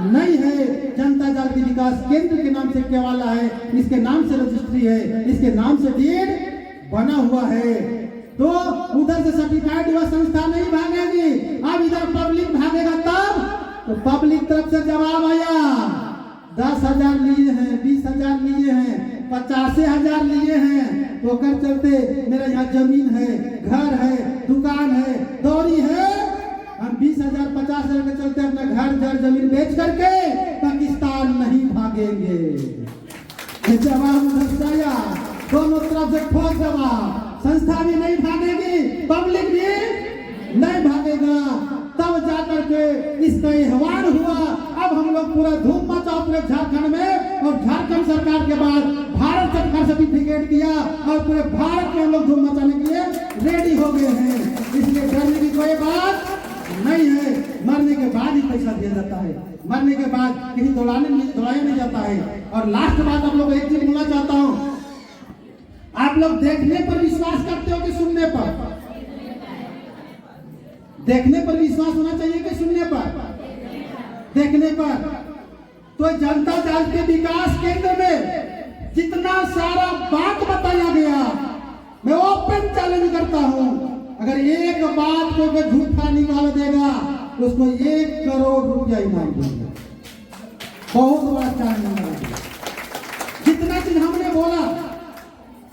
नहीं है। जनता जागृति विकास केंद्र के नाम से क्या वाला है, इसके नाम से रजिस्ट्री है, इसके नाम से डीड बना हुआ है। तो उधर से सर्टिफाइड हुआ संस्था नहीं भागेगी, अब इधर पब्लिक भागेगा तब। तो पब्लिक तरफ से जवाब आया, 10,000 लिए हैं, 20,000 लिए हैं, 85,000 लिए हैं, तो कर चलते मेरा यहाँ जमीन है, घर है, दुकान है, दौरी है, हम 20,000 50,000 के चलते अपना घर जमीन बेच करके पाकिस्तान नहीं भागेंगे। ये जवाब उधर से आया, दोनों तरफ से ठोस जवाब। संस्था भी नहीं भागेगी, पब्लिक भी नहीं भागेगा। तब जाकर के इसका एहवान हुआ। अब हम लोग पूरा धूम मचाओ पूरे झारखंड में, और झारखंड सरकार के बाद भारत सरकार सर्टिफिकेट दिया, और पूरे भारत में हम लोग धूम मचाने के लिए रेडी हो गए हैं। इसलिए डरने की कोई बात नहीं है। मरने के बाद ही पैसा दिया जाता है, मरने के बाद कहीं दौड़ाया नहीं जाता है। और लास्ट बात आप लोग एक चीज बोलना चाहता हूँ, आप लोग देखने पर विश्वास करते हो कि सुनने पर? देखने पर विश्वास होना चाहिए कि सुनने पर? देखने पर। तो जनता जागृति विकास केंद्र में जितना सारा बात बताया गया, मैं ओपन चैलेंज करता हूं, अगर एक बात को झूठा निकाल देगा तो उसको 1 करोड़ रुपया इनाम देंगे। बहुत बड़ा चैलेंज। जितना चीज हमने बोला,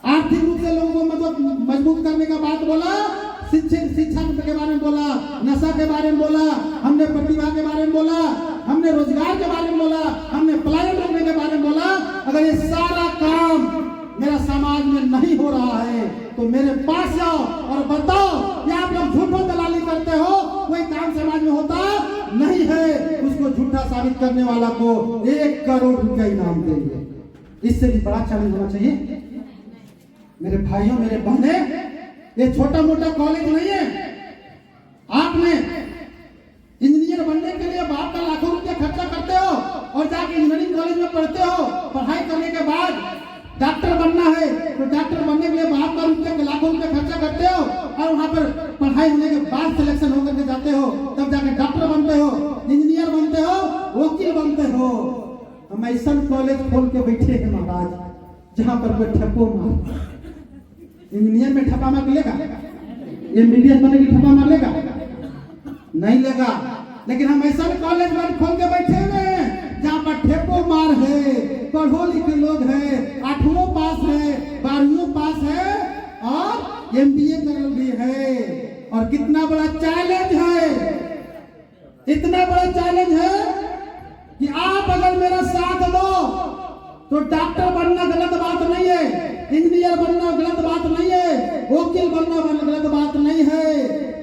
आर्थिक रूप से लोगों को मतलब मजबूत करने का बात बोला, शिक्षा के बारे में बोला, नशा के बारे में बोला, हमने प्रतिभा के बारे में बोला, हमने रोजगार के बारे में बोला, हमने पलायन रोकने के बारे में बोला। अगर ये सारा काम मेरा समाज में नहीं हो रहा है तो मेरे पास आओ और बताओ कि आप लोग झूठों दलाली करते हो, कोई काम समाज में होता नहीं है। उसको झूठा साबित करने वाला को 1 करोड़ रुपया इनाम देंगे। इससे भी बड़ा चैलेंज होना चाहिए। मेरे भाइयों, मेरे बहने, ये छोटा मोटा कॉलेज नहीं है। आपने इंजीनियर बनने के लिए बाप का लाखों रुपया खर्चा करते हो और जाके इंजीनियरिंग कॉलेज और वहाँ पर पढ़ाई होने के बाद सिलेक्शन होकर के जाते हो, तब जाके डॉक्टर बनते हो, इंजीनियर बनते हो, वकील बनते हो। हम ऐसा कॉलेज खोल के बैठे हैं महाराज, जहाँ पर कोई ठप्पो मार, इंजीनियर में ठप्पा मार लेगा, एमबीबीएस बनने की ठप्पा मार लेगा, नहीं लेगा। लेकिन हम ऐसा कॉलेज खोल के बैठे हुए हैं जहाँ पर ठेपो मार है, पढ़ो लिखे लोग है, 8वीं पास है, 12वीं पास है और एमबीए कर भी है। और कितना बड़ा चैलेंज है, इतना बड़ा चैलेंज है कि आप अगर मेरा साथ दो तो डॉक्टर बनना गलत बात नहीं है, इंजीनियर बनना गलत बात नहीं है, वकील बनना गलत बात नहीं है।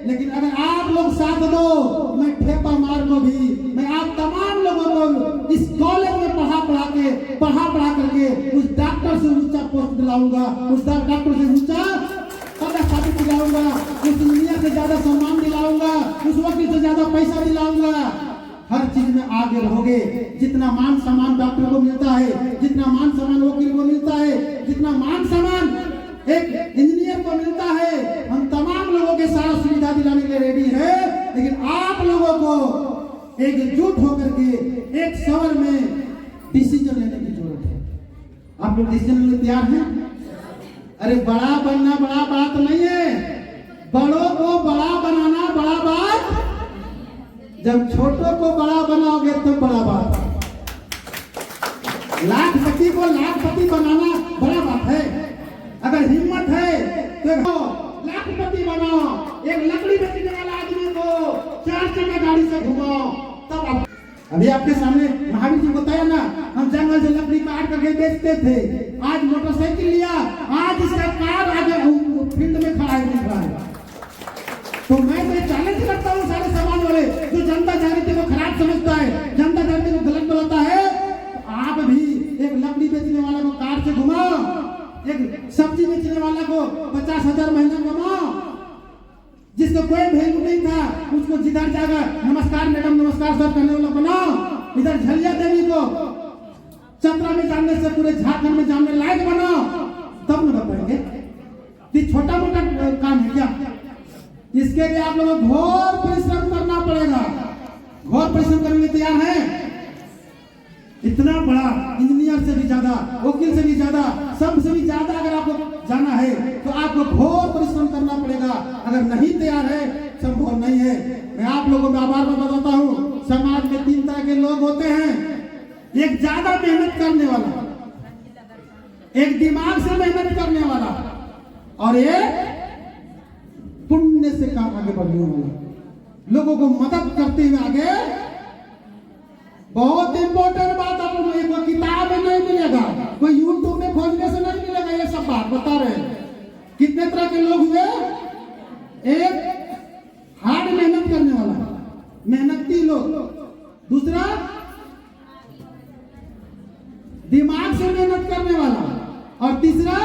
लेकिन अगर आप लोग साथ दो, मैं ठेपा मार को भी, मैं आप तमाम लोगों को इस कॉलेज में पढ़ा करके उस डॉक्टर से ऊंचा पोस्ट दिलाऊंगा, उस डॉक्टर से ऊंचा पदस्थापित दिलाऊंगा, उस इंजीनियर से ज्यादा सम्मान दिलाऊंगा, उस वकील से ज्यादा पैसा दिलाऊंगा। हर चीज में आगे रहोगे। जितना मान सम्मान डॉक्टर को मिलता है, जितना मान सम्मान वकील को मिलता है, जितना मान सम्मान एक इंजीनियर को मिलता है, हम तमाम लोगों के सारा सुविधा दिलाने के लिए रेडी है। लेकिन आप लोगों को एकजुट होकर के एक सवर में डिसीजन लेने की जरूरत है। आप लोग डिसीजन लेने तैयार हैं? अरे बड़ा बनना बड़ा बात नहीं है, बड़ों को बड़ा बनाना बड़ा बात, जब छोटों को बड़ा बनाओगे तो बड़ा बात। लाखपति को लाखपति बनाना बड़ा बात है। अगर हिम्मत है तो लाखपति बनाओ, एक लकड़ी बेचने वाला आदमी को 4 चक्का गाड़ी से घुमाओ, तब अभी आपके सामने महावीर जी बताया ना, हम जंगल से लकड़ी काट करके बेचते थे, आज मोटरसाइकिल लिया, आज इसका कार आगे फील्ड में खड़ा है। तो मैं चैलेंज करता हूँ सारे समाज वाले जो जनता जागृति को खराब समझता है, जनता जागृति को गलत बोलता है, आप भी एक लकड़ी बेचने वाला को कार से घुमाओ, एक सब्जी बेचने वाला को 50,000 महीना कमाओ, जिसको कोई वैल्यू नहीं था उसको जिधर जाकर नमस्कार मैडम नमस्कार सर करने वाला बनाओ, इधर झलिया देवी को चतरा में जानने से पूरे झारखंड में जानने लायक बनाओ, तब न बताएंगे। ये छोटा मोटा काम है क्या? इसके लिए आप लोगों को घोर परिश्रम करना पड़ेगा। घोर परिश्रम करने के तैयार हैं? इतना बड़ा इंजीनियर से भी ज्यादा, वकील से भी ज्यादा, सबसे भी ज्यादा अगर आपको जाना है तो आपको घोर परिश्रम करना पड़ेगा। अगर नहीं तैयार है, संभव नहीं है। मैं आप लोगों को बार बार बताता हूँ, समाज में 3 तरह के लोग होते हैं। एक ज्यादा मेहनत करने वाला, एक दिमाग से मेहनत करने वाला, और एक पुण्य से काम आगे बढ़ने वाला, लोगों को मदद करते हुए आगे। बहुत इंपॉर्टेंट बात, आप लोग कोई किताब में नहीं मिलेगा, कोई यूट्यूब में खोजने से नहीं मिलेगा, ये सब बात बता रहे हैं। कितने तरह के लोग हुए? एक हार्ड मेहनत करने वाला, मेहनती लोग, दूसरा दिमाग से मेहनत करने वाला, और तीसरा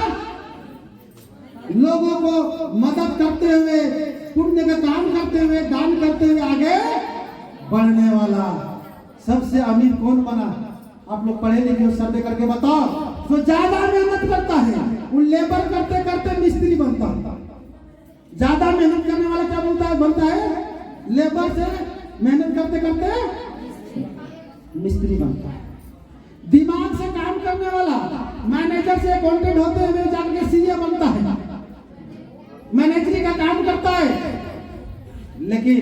लोगों को मदद करते हुए, पुण्य का काम करते हुए, दान करते हुए आगे बढ़ने वाला। सबसे अमीर कौन बना? आप लोग पढ़े लिखे सर्वे करके बताओ। जो ज्यादा मेहनत करता है वो लेबर करते करते मिस्त्री बनता है। ज्यादा मेहनत करने वाला क्या बनता है? लेबर से मेहनत करते करते मिस्त्री बनता है। दिमाग से काम करने वाला मैनेजर से अकाउंटेंट होते हुए जाकर सीए बनता है, मैनेजरी का काम करता है। लेकिन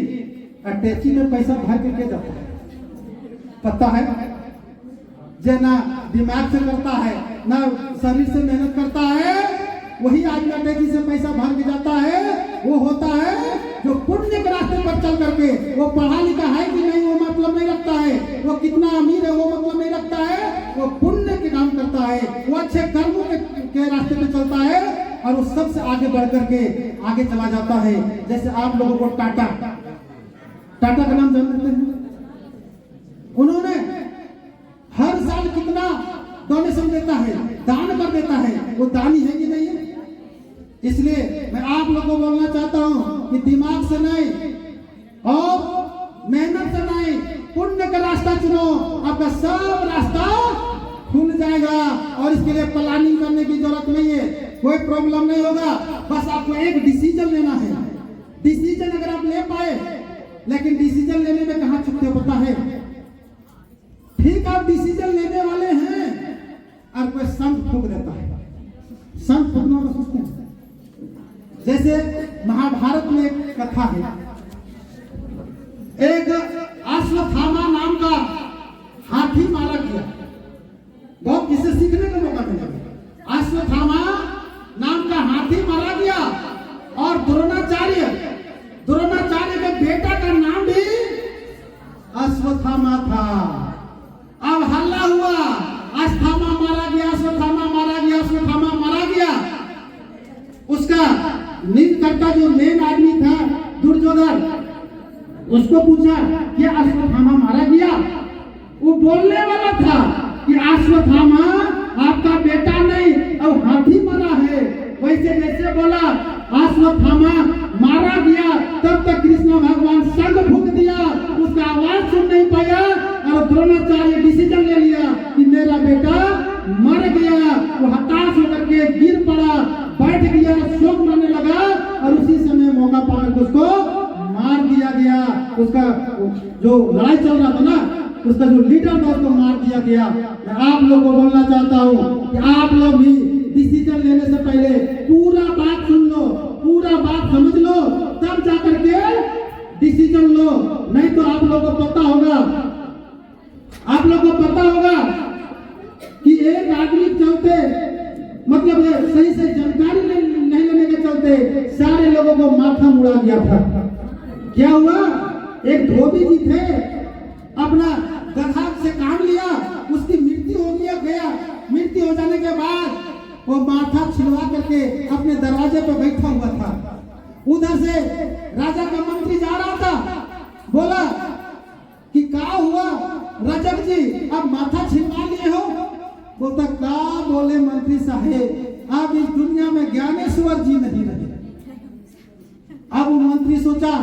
अटैची में पैसा भर के जाता है, पता है? जना दिमाग से करता है ना शरीर से मेहनत करता है, वही आदमी अटैची से पैसा भर के जाता है। वो होता है जो पुण्य के रास्ते पर चल करके, वो पढ़ा लिखा है कि नहीं वो मतलब नहीं रखता है, वो कितना अमीर है वो मतलब नहीं रखता है, वो पुण्य के काम करता है, वो अच्छे कर्मों के रास्ते पे चलता है, और वो सबसे आगे बढ़ करके आगे चला जाता है। जैसे आप लोगों को टाटा का नाम जानते हैं? उन्होंने हर साल कितना डोनेशन देता है, दान कर देता है, वो दानी है कि नहीं है? इसलिए मैं आप लोगों को बोलना चाहता हूं कि दिमाग से नहीं और मेहनत से नहीं, पुण्य का रास्ता चुनो, आपका सब रास्ता खुल जाएगा। और इसके लिए प्लानिंग करने की जरूरत नहीं है, कोई प्रॉब्लम नहीं होगा। बस आपको एक डिसीजन लेना है, डिसीजन अगर आप ले पाए, लेकिन डिसीजन लेने में कहां चुकते हो पता है? ठीक आप डिसीजन लेने वाले हैं और कोई संत फूंक देता है। संत फूंकना तो सोचते हैं, जैसे महाभारत में एक कथा है, एक अश्वत्थामा नाम का हाथी मारा गया। बहुत इससे सीखने का मौका मिला। अश्वत्थामा नाम का हाथी मारा गया और द्रोणाचार्य के बेटा का नाम भी अश्वत्थामा था। अब हल्ला हुआ, अश्वत्थामा मारा गया, अश्वत्थामा मारा गया, अश्वत्थामा मारा गया। उसका नीलकंठा जो मेन आदमी था दुर्योधन, उसको पूछा कि अश्वत्थामा मारा गया। वो बोलने वाला था कि अश्वत्थामा आपका बेटा नहीं, अब हाथी मारा है। वैसे जैसे बोला अश्वत्थामा मारा गया, तब तक कृष्ण भगवान शंख फूंक दिया, उसका आवाज सुन नहीं पाया और द्रोणाचार्य डिसीजन ले लिया कि मेरा बेटा मर गया। वो हताश होकर के गिर पड़ा, बैठ गया, शोक मनाने लगा और उसी समय मौका पाकर उसको मार दिया गया। उसका जो लड़ाई चल रहा था ना, उसका जो लीडर था उसको मार दिया गया। मैं आप लोगों को बोलना चाहता हूँ कि आप लोग भी डिसीजन लेने से पहले पूरा बात सुन लो, पूरा बात समझ लो, तब जाकर के डिसीजन लो। नहीं तो आप लोगों को पता होगा कि एक आदमी चलते, मतलब सही से जानकारी नहीं लेने के चलते सारे लोगों को माथा मुड़ा गया था। क्या हुआ? एक धोबी जी थे, अपना गधा से काम लिया, उसकी मृत्यु हो गया। मृत्यु हो जाने के बाद वो माथा छिलवा करके अपने दरवाजे पे बैठा हुआ था। उधर से राजा का मंत्री जा रहा था, बोला कि क्या हुआ रजक जी, अब माथा छिलवा लिए हो? बोलता क्या बोले मंत्री साहेब, अब इस दुनिया में ज्ञानेश्वर जी नहीं रहे। अब वो मंत्री सोचा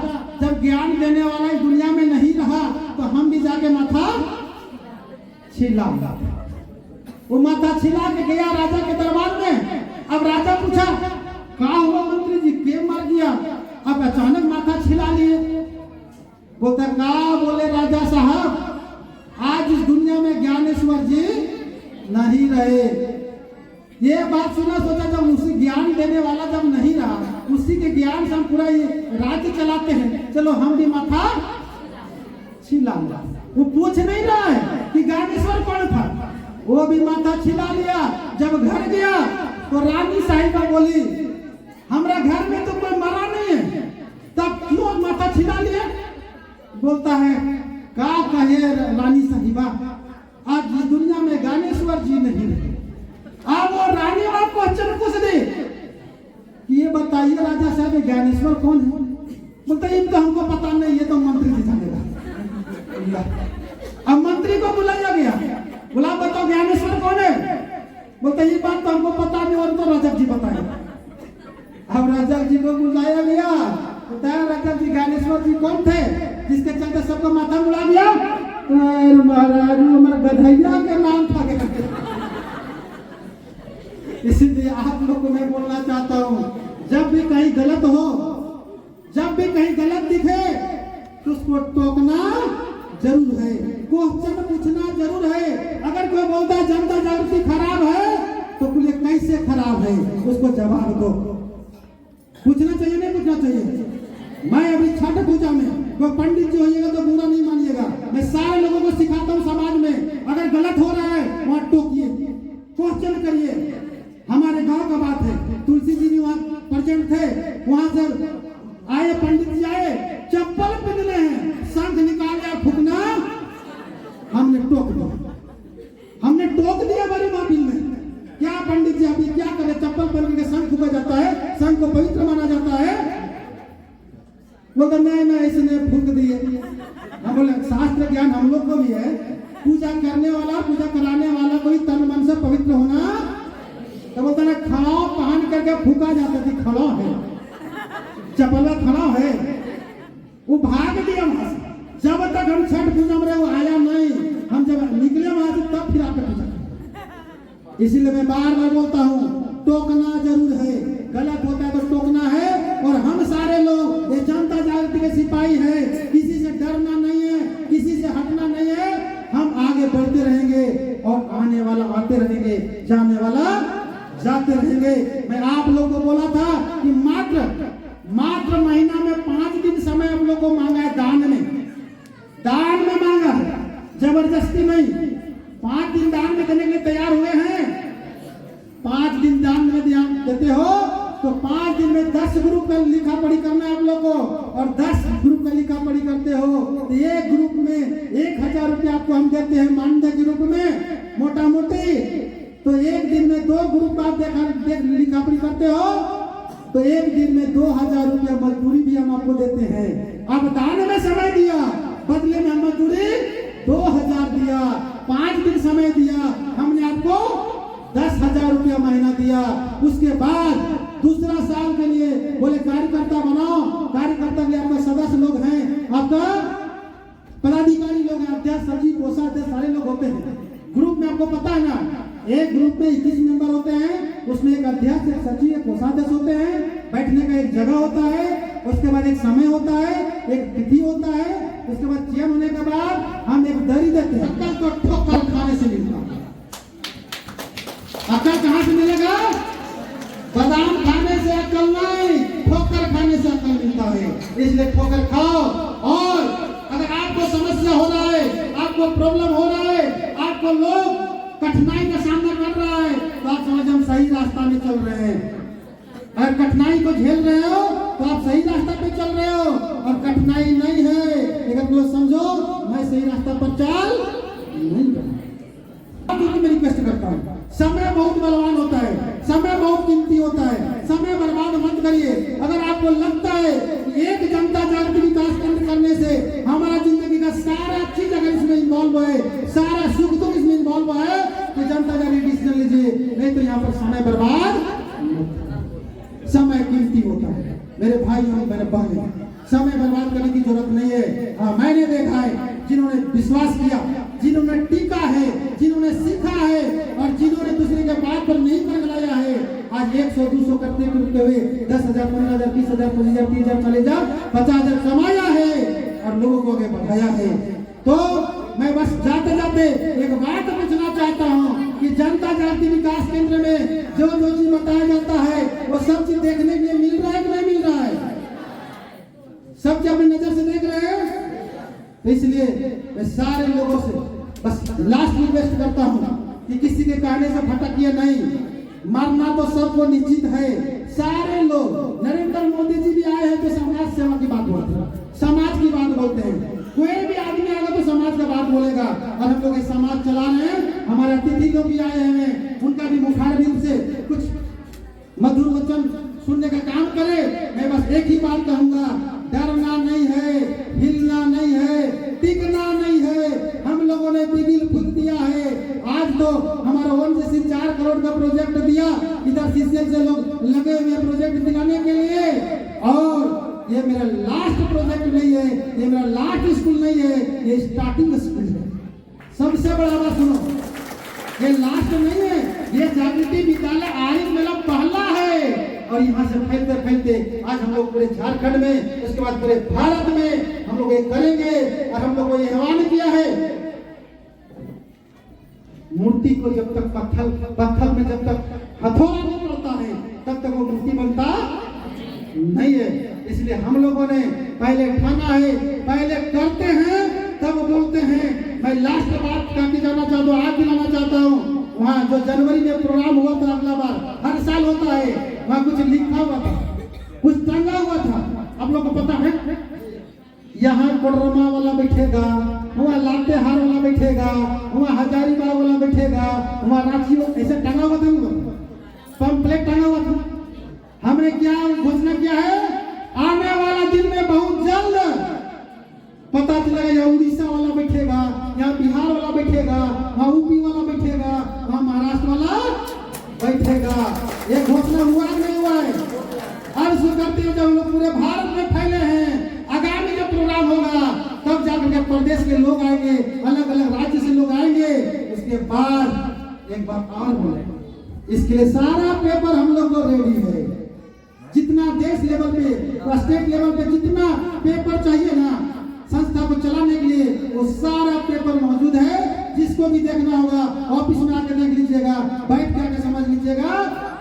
जब ज्ञान देने वाला इस दुनिया में नहीं रहा तो हम भी जाके माथा छिलाऊंगा। वो माथा छिला के गया राजा के दरबार में। अब राजा पूछा कहा हुआ मंत्री जी, क्यों मर गया? अब अचानक माथा छिला लिए। बोलता कहा बोले राजा साहब, आज इस दुनिया में ज्ञानेश्वर जी नहीं रहे। ये बात सुना, सोचा जब उसी ज्ञान देने वाला जब नहीं रहा, उसी के ज्ञान से हम पूरा ये राज्य चलाते हैं, चलो हम भी माथा छिलाऊंगा। वो पूछ नहीं रहा है कि ज्ञानेश्वर कौन था, वो भी माथा छिला लिया। जब घर गया तो रानी साहिबा बोली हमारा घर में तो कोई मरा नहीं है, तब क्यों माथा छिला लिया? बोलता है क्या कहे रानी साहिबा, आज इस दुनिया में ज्ञानेश्वर जी नहीं रहे। अब वो रानी बात क्वेश्चन पूछ दे कि ये बताइए राजा साहब ज्ञानेश्वर कौन है? बोलता ये तो हमको पता नहीं, ये तो मंत्री जी जानेगा। अब मंत्री को बुलाया गया, बोला बताओ ज्ञानेश्वर कौन है? बोलता ये बात तो हमको पता नहीं, और तो रजक जी बताएगा। अब रजक जी को बुलाया गया, बताया रजक जी ज्ञानेश्वर जी कौन थे जिसके चलते सबको माथा मुड़ा दिया? महाराज हमारा गधैया के नाम था। इसीलिए आप लोग को मैं बोलना चाहता हूँ, जब भी कहीं गलत हो, जब भी कहीं गलत दिखे तो उसको टोकना जरूर है, क्वेश्चन पूछना जरूर है। अगर कोई बोलता है जनता जागृति खराब है तो बोले कैसे खराब है, उसको जवाब दो। पूछना चाहिए नहीं पूछना चाहिए? मैं अभी छठ पूजा में कोई पंडित जी होइएगा तो बुरा नहीं मानिएगा, मैं सारे लोगों को सिखाता हूँ समाज में अगर गलत हो रहा है वहाँ टोकिए, क्वेश्चन करिए। हमारे गांव का बात है, तुलसी जी भी वहाँ प्रेजेंट थे, वहां से आए पंडित जी आए, चप्पल पहने हैं, शंख निकाल लिया, फूकना हमने टोक दिया बड़ी महफिल में। क्या पंडित जी अभी क्या करें, चप्पल पहन के शंख फूका जाता है, शंख को पवित्र माना जाता है। बोलते नहीं इसने फूक दिए। हम बोले शास्त्र ज्ञान हम लोग को भी है, पूजा करने वाला पूजा कराने वाला कोई तन मन से पवित्र होना। तो बोलता ना खड़ा पहन करके फूका जाता थी, खड़ा है चपला खड़ा है, वो भाग दिया वहां से। जब तक हम छठ पूजा में रहे वो आया नहीं, हम जब निकले वहां से तब फिर आकर पूजा। इसीलिए मैं बार बार बोलता हूँ टोकना जरूर है, गलत होता है तो टोकना है। और हम सारे लोग ये करेंगे। मैं आप लोग को बोला था कि मात्र महीना में 5 दिन समय आप लोग को मांगा है, दान में मांगा है, जबरदस्ती नहीं। 5 दिन दान में देने के लिए तैयार हुए हैं? 5 दिन दान में देते हो तो 5 दिन में 10 ग्रुप में लिखा पढ़ी करना है आप लोग को, और 10 ग्रुप में लिखा पढ़ी करते हो तो एक ग्रुप में 1000 रुपया आपको हम देते हैं मानदेय के रूप में, मोटा मोटी। तो एक दिन में 2 ग्रुप आप लिखा पढ़ी करते हो तो एक दिन में 2000 रुपया मजदूरी भी हम आपको देते हैं। अब दान में समय दिया, बदले में मजदूरी 2000 दिया, 5 दिन समय दिया, हमने आपको 10,000 रुपया महीना दिया। उसके बाद दूसरा साल के लिए बोले कार्यकर्ता बनाओ, कार्यकर्ता के आपका सदस्य लोग हैं, आपका पदाधिकारी लोग हैं, अध्यक्ष, सचिव, कोषाध्यक्ष सारे लोग होते हैं। ग्रुप में आपको पता है ना, एक ग्रुप में 21 मेंबर होते हैं, उसमें एक अध्यक्ष, एक सचिव, एक कोषाध्यक्ष होते हैं, बैठने का एक जगह होता है, उसके बाद एक समय होता है, एक तिथि होता है, उसके बाद चयन होने के बाद हम एक दरी देते हैं। अक्ल तो ठोकर खाने से मिलता है। अक्ल कहां से मिलेगा? बादाम खाने से अक्ल नहीं, ठोकर खाने से अक्ल मिलता है। इसलिए ठोकर खाओ। और अगर आपको समस्या हो रहा है, आपको प्रॉब्लम हो रहा है, आपको लोग कठिनाई का सामना कर रहा है, तो आप समझ हम सही रास्ता में चल रहे हैं। अगर कठिनाई को झेल रहे हो तो आप सही रास्ता पे चल रहे हो, और कठिनाई नहीं है लेकिन लोग समझो मैं सही रास्ता पर चल नहीं रहा। मैं रिक्वेस्ट करता हूँ, समय बहुत बलवान होता है, समय बहुत कीमती होता है, समय बर्बाद मत करिए। अगर आपको लगता है एक जनता जागृति विकास केंद्र करने से हमारा जिंदगी का सारा चीज अगर इसमें इन्वॉल्व है, सारा सुख दुख इसमें इन्वॉल्व है, तो जनता जागृति डिसीजन लीजिए, नहीं तो यहाँ पर समय बर्बाद। समय कीमती होता है मेरे भाई और मेरे बहन, समय बर्बाद करने की जरूरत नहीं है। हाँ, मैंने देखा है जिन्होंने विश्वास किया, जिन्होंने टीका है, जिन्होंने सीखा है, और जिन्होंने दूसरे के बात पर नहीं पगलाया है, आज 100-200 करते हुए 10,000, 15,000, 30,000, 25,000, 30,000, 40,000, 50,000 कमाया है और लोगों को आगे बढ़ाया है। तो मैं बस जाते जाते एक बात पूछना चाहता हूँ कि जनता जागृति विकास केंद्र में जो चीज बताया जाता है वो सब चीज देखने के लिए मिल रहा है कि नहीं मिल रहा है? सब चीज अपनी नजर से देख रहे हैं? तो इसलिए मैं सारे लोगों से बस लास्ट रिक्वेस्ट करता हूँ कि किसी के कहने से भटकिए नहीं। मरना तो सबको निश्चित है। सारे लोग, नरेंद्र मोदी जी भी आए हैं तो समाज सेवा की बात बोलते हैं, समाज की बात बोलते हैं। कोई भी आदमी आएगा तो समाज का बात बोलेगा, और हम लोग ये समाज चला रहे हैं। हमारे अतिथि लोग भी आए हैं, उनका भी मुखारबिंद से कुछ मधुर वचन सुनने का काम करे। मैं बस एक ही बात कहूंगा, डरना नहीं है, हिलना नहीं है, टिकना नहीं है। हम लोगों ने बिगिल फूक दिया है। आज तो हमारा ONGC 4 करोड़ का प्रोजेक्ट दिया, इधर CCL से लोग लगे हुए प्रोजेक्ट दिलाने के लिए। और ये मेरा लास्ट प्रोजेक्ट नहीं है, ये मेरा लास्ट स्कूल नहीं है, ये स्टार्टिंग स्कूल है। सबसे बड़ा बात सुनो, ये लास्ट नहीं है, ये जागृति विद्यालय आरिफ मेला पहला है। और यहाँ से फैलते फैलते आज हम लोग पूरे झारखंड में, उसके बाद पूरे भारत में हम लोग ये करेंगे। और हम लोग को ये आह्वान किया है, मूर्ति को जब तक पत्थर में जब तक हथौड़ा नहीं पड़ता है तब तक वो मूर्ति बनता नहीं है। इसलिए हम लोगों ने पहले ठाना है, पहले करते हैं तब बोलते हैं। मैं लास्ट बात करके जाना चाहता हूँ, आज दिलाना चाहता हूँ। वहाँ जो जनवरी में प्रोग्राम हुआ था, अगला बार हर साल होता है, वहाँ कुछ लिखा हुआ था, कुछ टंगा हुआ था। आप लोग को पता है, यहाँ कोडरमा वाला बैठेगा, वहाँ लातेहार वाला बैठेगा, वहाँ हजारीबाग वाला बैठेगा, वहाँ रांची, ऐसे टंगा हुआ था, पंपलेट टंगा हुआ था। हमने क्या घोषणा किया है, आने वाला दिन में बहुत जल्द पता चलेगा, यहाँ उड़ीसा वाला बैठेगा, यहाँ बिहार वाला बैठेगा, वहाँ यूपी वाला बैठेगा, वहाँ महाराष्ट्र वाला बैठेगा। ये घोषणा हुआ नहीं हुआ है? अर्ज करते हैं, जब लोग पूरे भारत में फैले हैं, आगामी जब प्रोग्राम होगा तब जाकर के प्रदेश के लोग आएंगे, अलग अलग राज्य से लोग आएंगे। उसके बाद एक बात और बोले, इसके लिए सारा पेपर हम लोग को रेडी है। जितना देश लेवल पे, स्टेट लेवल पे जितना पेपर चाहिए ना संस्था को चलाने के लिए, वो सारा पेपर मौजूद है। जिसको भी देखना होगा ऑफिस में आकर देख लीजिएगा, बैठ करके समझ लीजिएगा।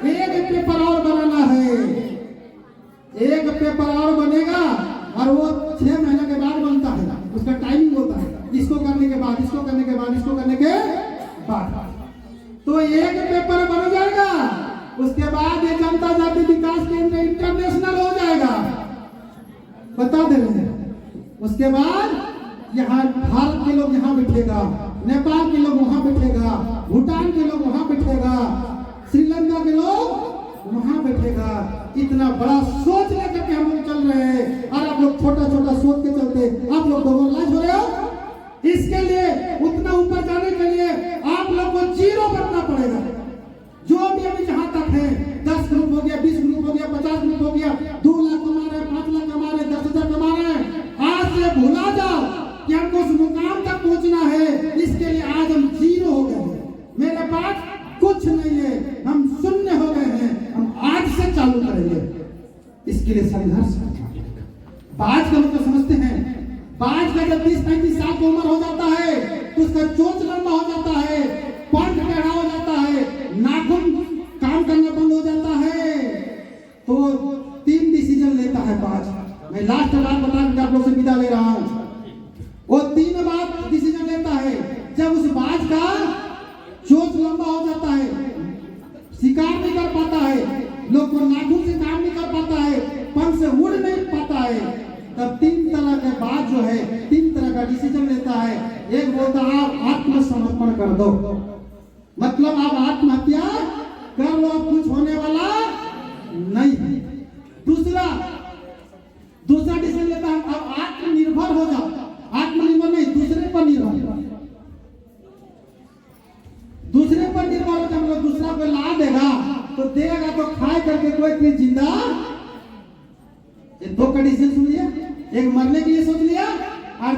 एक करने के बाद, इसको करने के बाद तो एक पेपर बन जाएगा। उसके बाद ये जनता जाति विकास केंद्र इंटरनेशनल हो जाएगा, बता दे रहे हैं। उसके बाद यहाँ भारत के लोग यहाँ बैठेगा, नेपाल के लोग वहां बैठेगा, भूटान के लोग वहां बैठेगा, श्रीलंका के लोग वहां बैठेगा। इतना बड़ा सोच लेकर के हम लोग चल रहे हैं और आप लोग छोटा छोटा सोच के चलते, आप लोग डोमरलाइज हो रहे हो। इसके लिए उतना ऊपर जाने के लिए आप लोग को जीरो बनना पड़ेगा। जो भी अभी जहां तक है, 10 ग्रुप हो गया, 20 ग्रुप हो गया, 50 ग्रुप हो गया, 2 लाख कमा रहे, 5 लाख कमा रहे, 10,000 कमा रहे हैं, आज से भुला जाओ कि हमको उस मुकाम तक पहुंचना है। इसके लिए आज हम जीरो हो गए हैं, मेरे पास कुछ नहीं है, हम शून्य हो गए हैं। हम आज से चालू करेंगे, इसके लिए संघर्ष करना पड़ेगा। बाज का मतलब समझते हैं, बाज का जब 30-35 साल की उम्र हो जाता है तो उसका चोंच लंबा हो जाता है, पंख टेढ़ा हो जाता है, नाखून काम करना बंद हो जाता है, तो 3 डिसीजन लेता है बाज। मैं लास्ट बात बता के आप लोग से विदा ले रहा हूं। वो 3 बार डिसीजन लेता है। जब उस बाज का चोंच लंबा हो जाता है, शिकार नहीं कर पाता है, लोग को नाखून से काम नहीं कर पाता है, पंख से उड़ नहीं पाता है, तब 3 तरह के बात जो है 3 तरह का डिसीजन लेता है। एक बोलता है आप आत्मसमर्पण कर दो, मतलब आप आत्महत्या कर लो, अब कुछ होने वाला नहीं है। दूसरा डिसीजन लेता है अब आत्मनिर्भर हो जाओ, आत्मनिर्भर नहीं, दूसरे पर निर्भर हो जाओ, मतलब दूसरा को ला देगा तो देगा तो खाए करके कोई चीज जिंदा। ये 2 कंडीशन सुन लिया, एक मरने के लिए सोच लिया और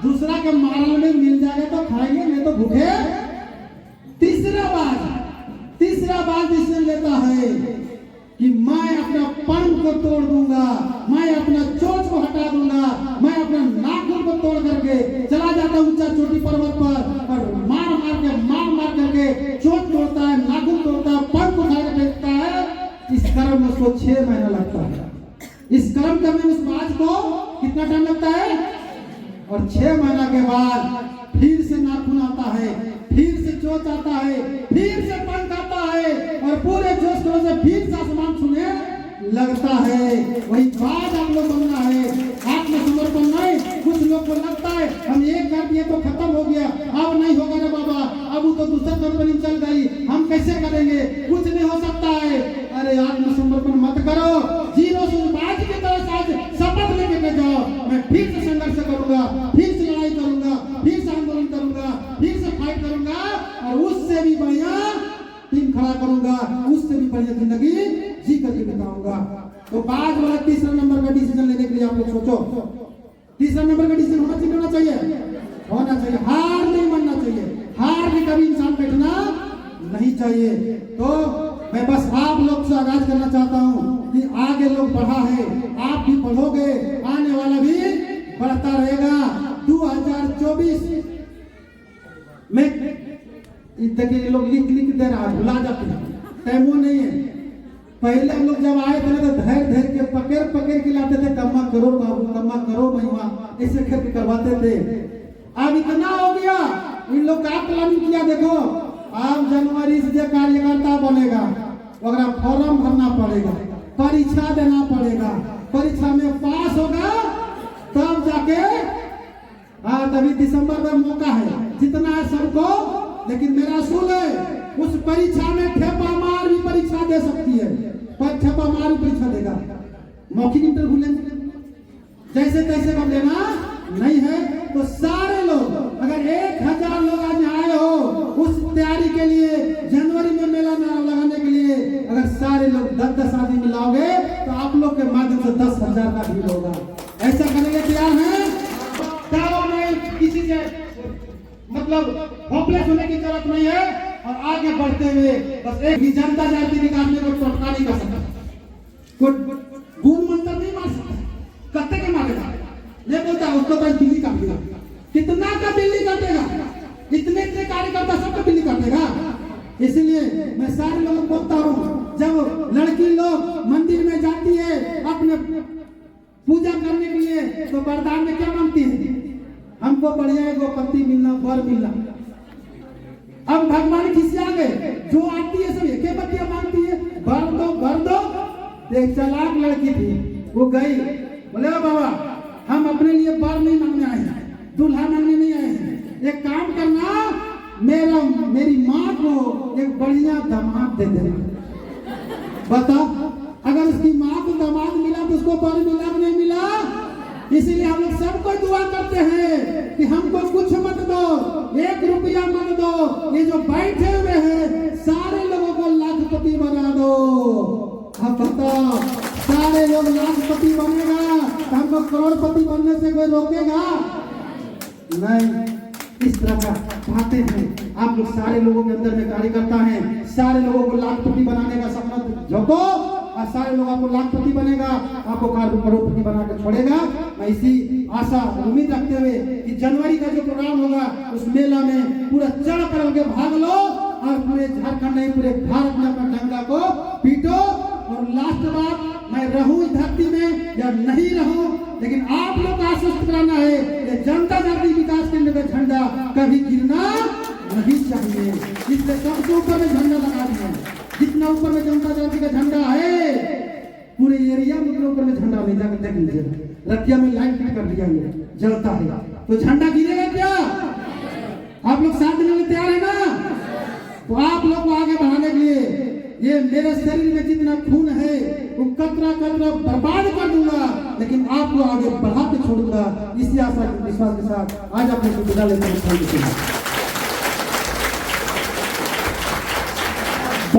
दूसरा के मारने में मिल जाएगा तो खाएंगे, नहीं तो भूखे। तीसरा बात डिसीजन लेता है कि मैं अपना पंख को तोड़ दूंगा, मैं अपना चोंच को हटा दूंगा, मैं अपना नाखून को तोड़ करके चला जाता ऊंचा चोटी पर्वत पर और मार मार करके चोंच तोड़ता है, नाखून तोड़ता है, पंख को उठा के फेंकता है। इस कर्म में उसको 6 महीना लगता है। इस कर्म करने में उस बाज को कितना टाइम लगता है? और 6 महीना के बाद फिर से नाखून आता है, फिर से चोंच आता है, फिर से पंख आता है और पूरे जोश खरोश से फिर से आसमान छूने लगता है। वही बात आप लोग बनना है, आत्मसमर्पण नहीं। कुछ लोग को लगता है हम एक कर दिए तो खत्म हो गया, अब नहीं होगा ना बाबा, अब वो तो दूसरा कंपनी चल गई, हम कैसे करेंगे, कुछ नहीं हो सकता है। अरे आत्मसमर्पण मत करो, जीरो से बाज की तरह आज शपथ लेके के जाओ, मैं फिर से संघर्ष करूंगा, फिर से लड़ाई करूंगा, फिर से आंदोलन करूंगा, फिर से फाइट करूंगा और उससे भी बढ़िया टीम खड़ा करूंगा, उससे भी बढ़िया जिंदगी जी करके बिताऊंगा। तो बाज वाला तीसरा नंबर का डिसीजन लेने के लिए आप लोग सोचो, तीसरा नंबर का डिसीजन होना चाहिए, होना चाहिए। हार नहीं मानना चाहिए, हार में कभी इंसान बैठना नहीं चाहिए। तो मैं बस आप लोग से आगाज करना चाहता हूँ कि आगे लोग बढ़ा है, आप भी बढ़ोगे, आने वाला भी बढ़ता रहेगा। 2024 में देखिए लोग लिख दे रहा है, भुला जाते हैं, टाइम वो नहीं है। पहले हम लोग जब आए थे तो धैर्य के पकड़ के लाते थे, कम्मा करो बाबू, कम्मा करो महिमा, ऐसे करके करवाते थे। अब इतना हो गया, इन लोग का प्लानिंग किया देखो, अब जनवरी से कार्यकर्ता बनेगा, वगैरह फॉर्म भरना पड़ेगा, परीक्षा देना पड़ेगा, परीक्षा में पास होगा तब जाके तभी दिसंबर में मौका है, जितना है सबको। लेकिन मेरा असूल है उस परीक्षा में ठेपा मार भी परीक्षा दे सकती है, पर ठेपा मार भी परीक्षा देगा, मौखिक इंटरव्यू लेंगे, जैसे तैसे कर लेना नहीं है। तो सारे लोग, अगर 1000 लोग आज आए हो उस तैयारी के लिए, जनवरी में मेला लगाने के लिए, अगर सारे लोग 10-10 आदमी मिलाओगे तो आप लोग के माध्यम से 10,000 का भीड़ होगा। ऐसा करने के तैयार है? किसी से मतलब होपलेस होने की जरूरत नहीं है और आगे बढ़ते हुए बस एक ही जनता जाति निकालने को टोटका नहीं कर सकता, कोई गुण मंत्र नहीं मार सकता, कत्ते के मारेगा नहीं बोलता, उसको तो बिल्ली काटेगा, कितना का बिल्ली काटेगा, इतने कार्यकर्ता सबको बिल्ली काटेगा। इसलिए मैं सारे लोगों को बोलता हूँ, जब लड़की लोग मंदिर में जाती है अपने पूजा करने के लिए तो वरदान में क्या मांगती है? हमको बढ़िया है वो पति मिलना, वर मिलना। अब भगवान खिसिया गए, जो आती है सब एक ही पतियां मांगती है, भर दो भर दो। एक चालाक लड़की थी, वो गई, बोले बाबा हम अपने लिए वर नहीं मांगने आए हैं, दूल्हा मांगने नहीं आए हैं, एक काम करना, मेरी माँ को एक बढ़िया दामाद दे देना। बता, अगर उसकी माँ को दामाद मिला तो उसको वर मिला कि नहीं मिला? इसीलिए हम लोग सबको दुआ करते हैं कि हमको कुछ मत दो, 1 रुपया मत दो, ये जो बैठे हुए हैं सारे लोगों को लाखपति बना दो। अब बताओ, सारे लोग लाखपति बनेगा तो हमको करोड़पति बनने से कोई रोकेगा नहीं। इस तरह का बातें हैं। आप लोग सारे लोगों के अंदर में कार्यकर्ता हैं, सारे लोगों को लाखपति बनाने का सपना झोंको और सारे लोग आपको लाखपति बनेगा, आपको करोड़पति बना के छोड़ेगा। मैं इसी आशा उम्मीद रखते हुए कि जनवरी का जो प्रोग्राम होगा उस मेला में पूरा चढ़ कर के भाग लो और पूरे झारखंड नहीं पूरे भारत में अपना डंका को पीटो। और लास्ट बात, मैं रहूं इस धरती में या नहीं रहूं, लेकिन आप लोग को आश्वस्त कराना है कि जनता दल विकास केंद्र का झंडा कभी गिरना नहीं चाहिए। इसलिए सबसे ऊपर में झंडा लगा दिया, जितना ऊपर में जनता दल का झंडा है पूरे एरिया में उतना ऊपर में झंडा नहीं, जाकर देख लीजिए, रतिया में लाइट फिट कर दिया है, जलता है, तो झंडा गिरेगा क्या? आप लोग साथ देने के लिए तैयार है ना? तो आप लोग को आगे बढ़ाने के लिए ये मेरे शरीर में जितना खून है वो कतरा कतरा बर्बाद कर दूंगा, लेकिन आपको आगे बढ़ा के छोड़ूंगा। इसी आशा विश्वास के साथ आज अपने विदा लेते हैं।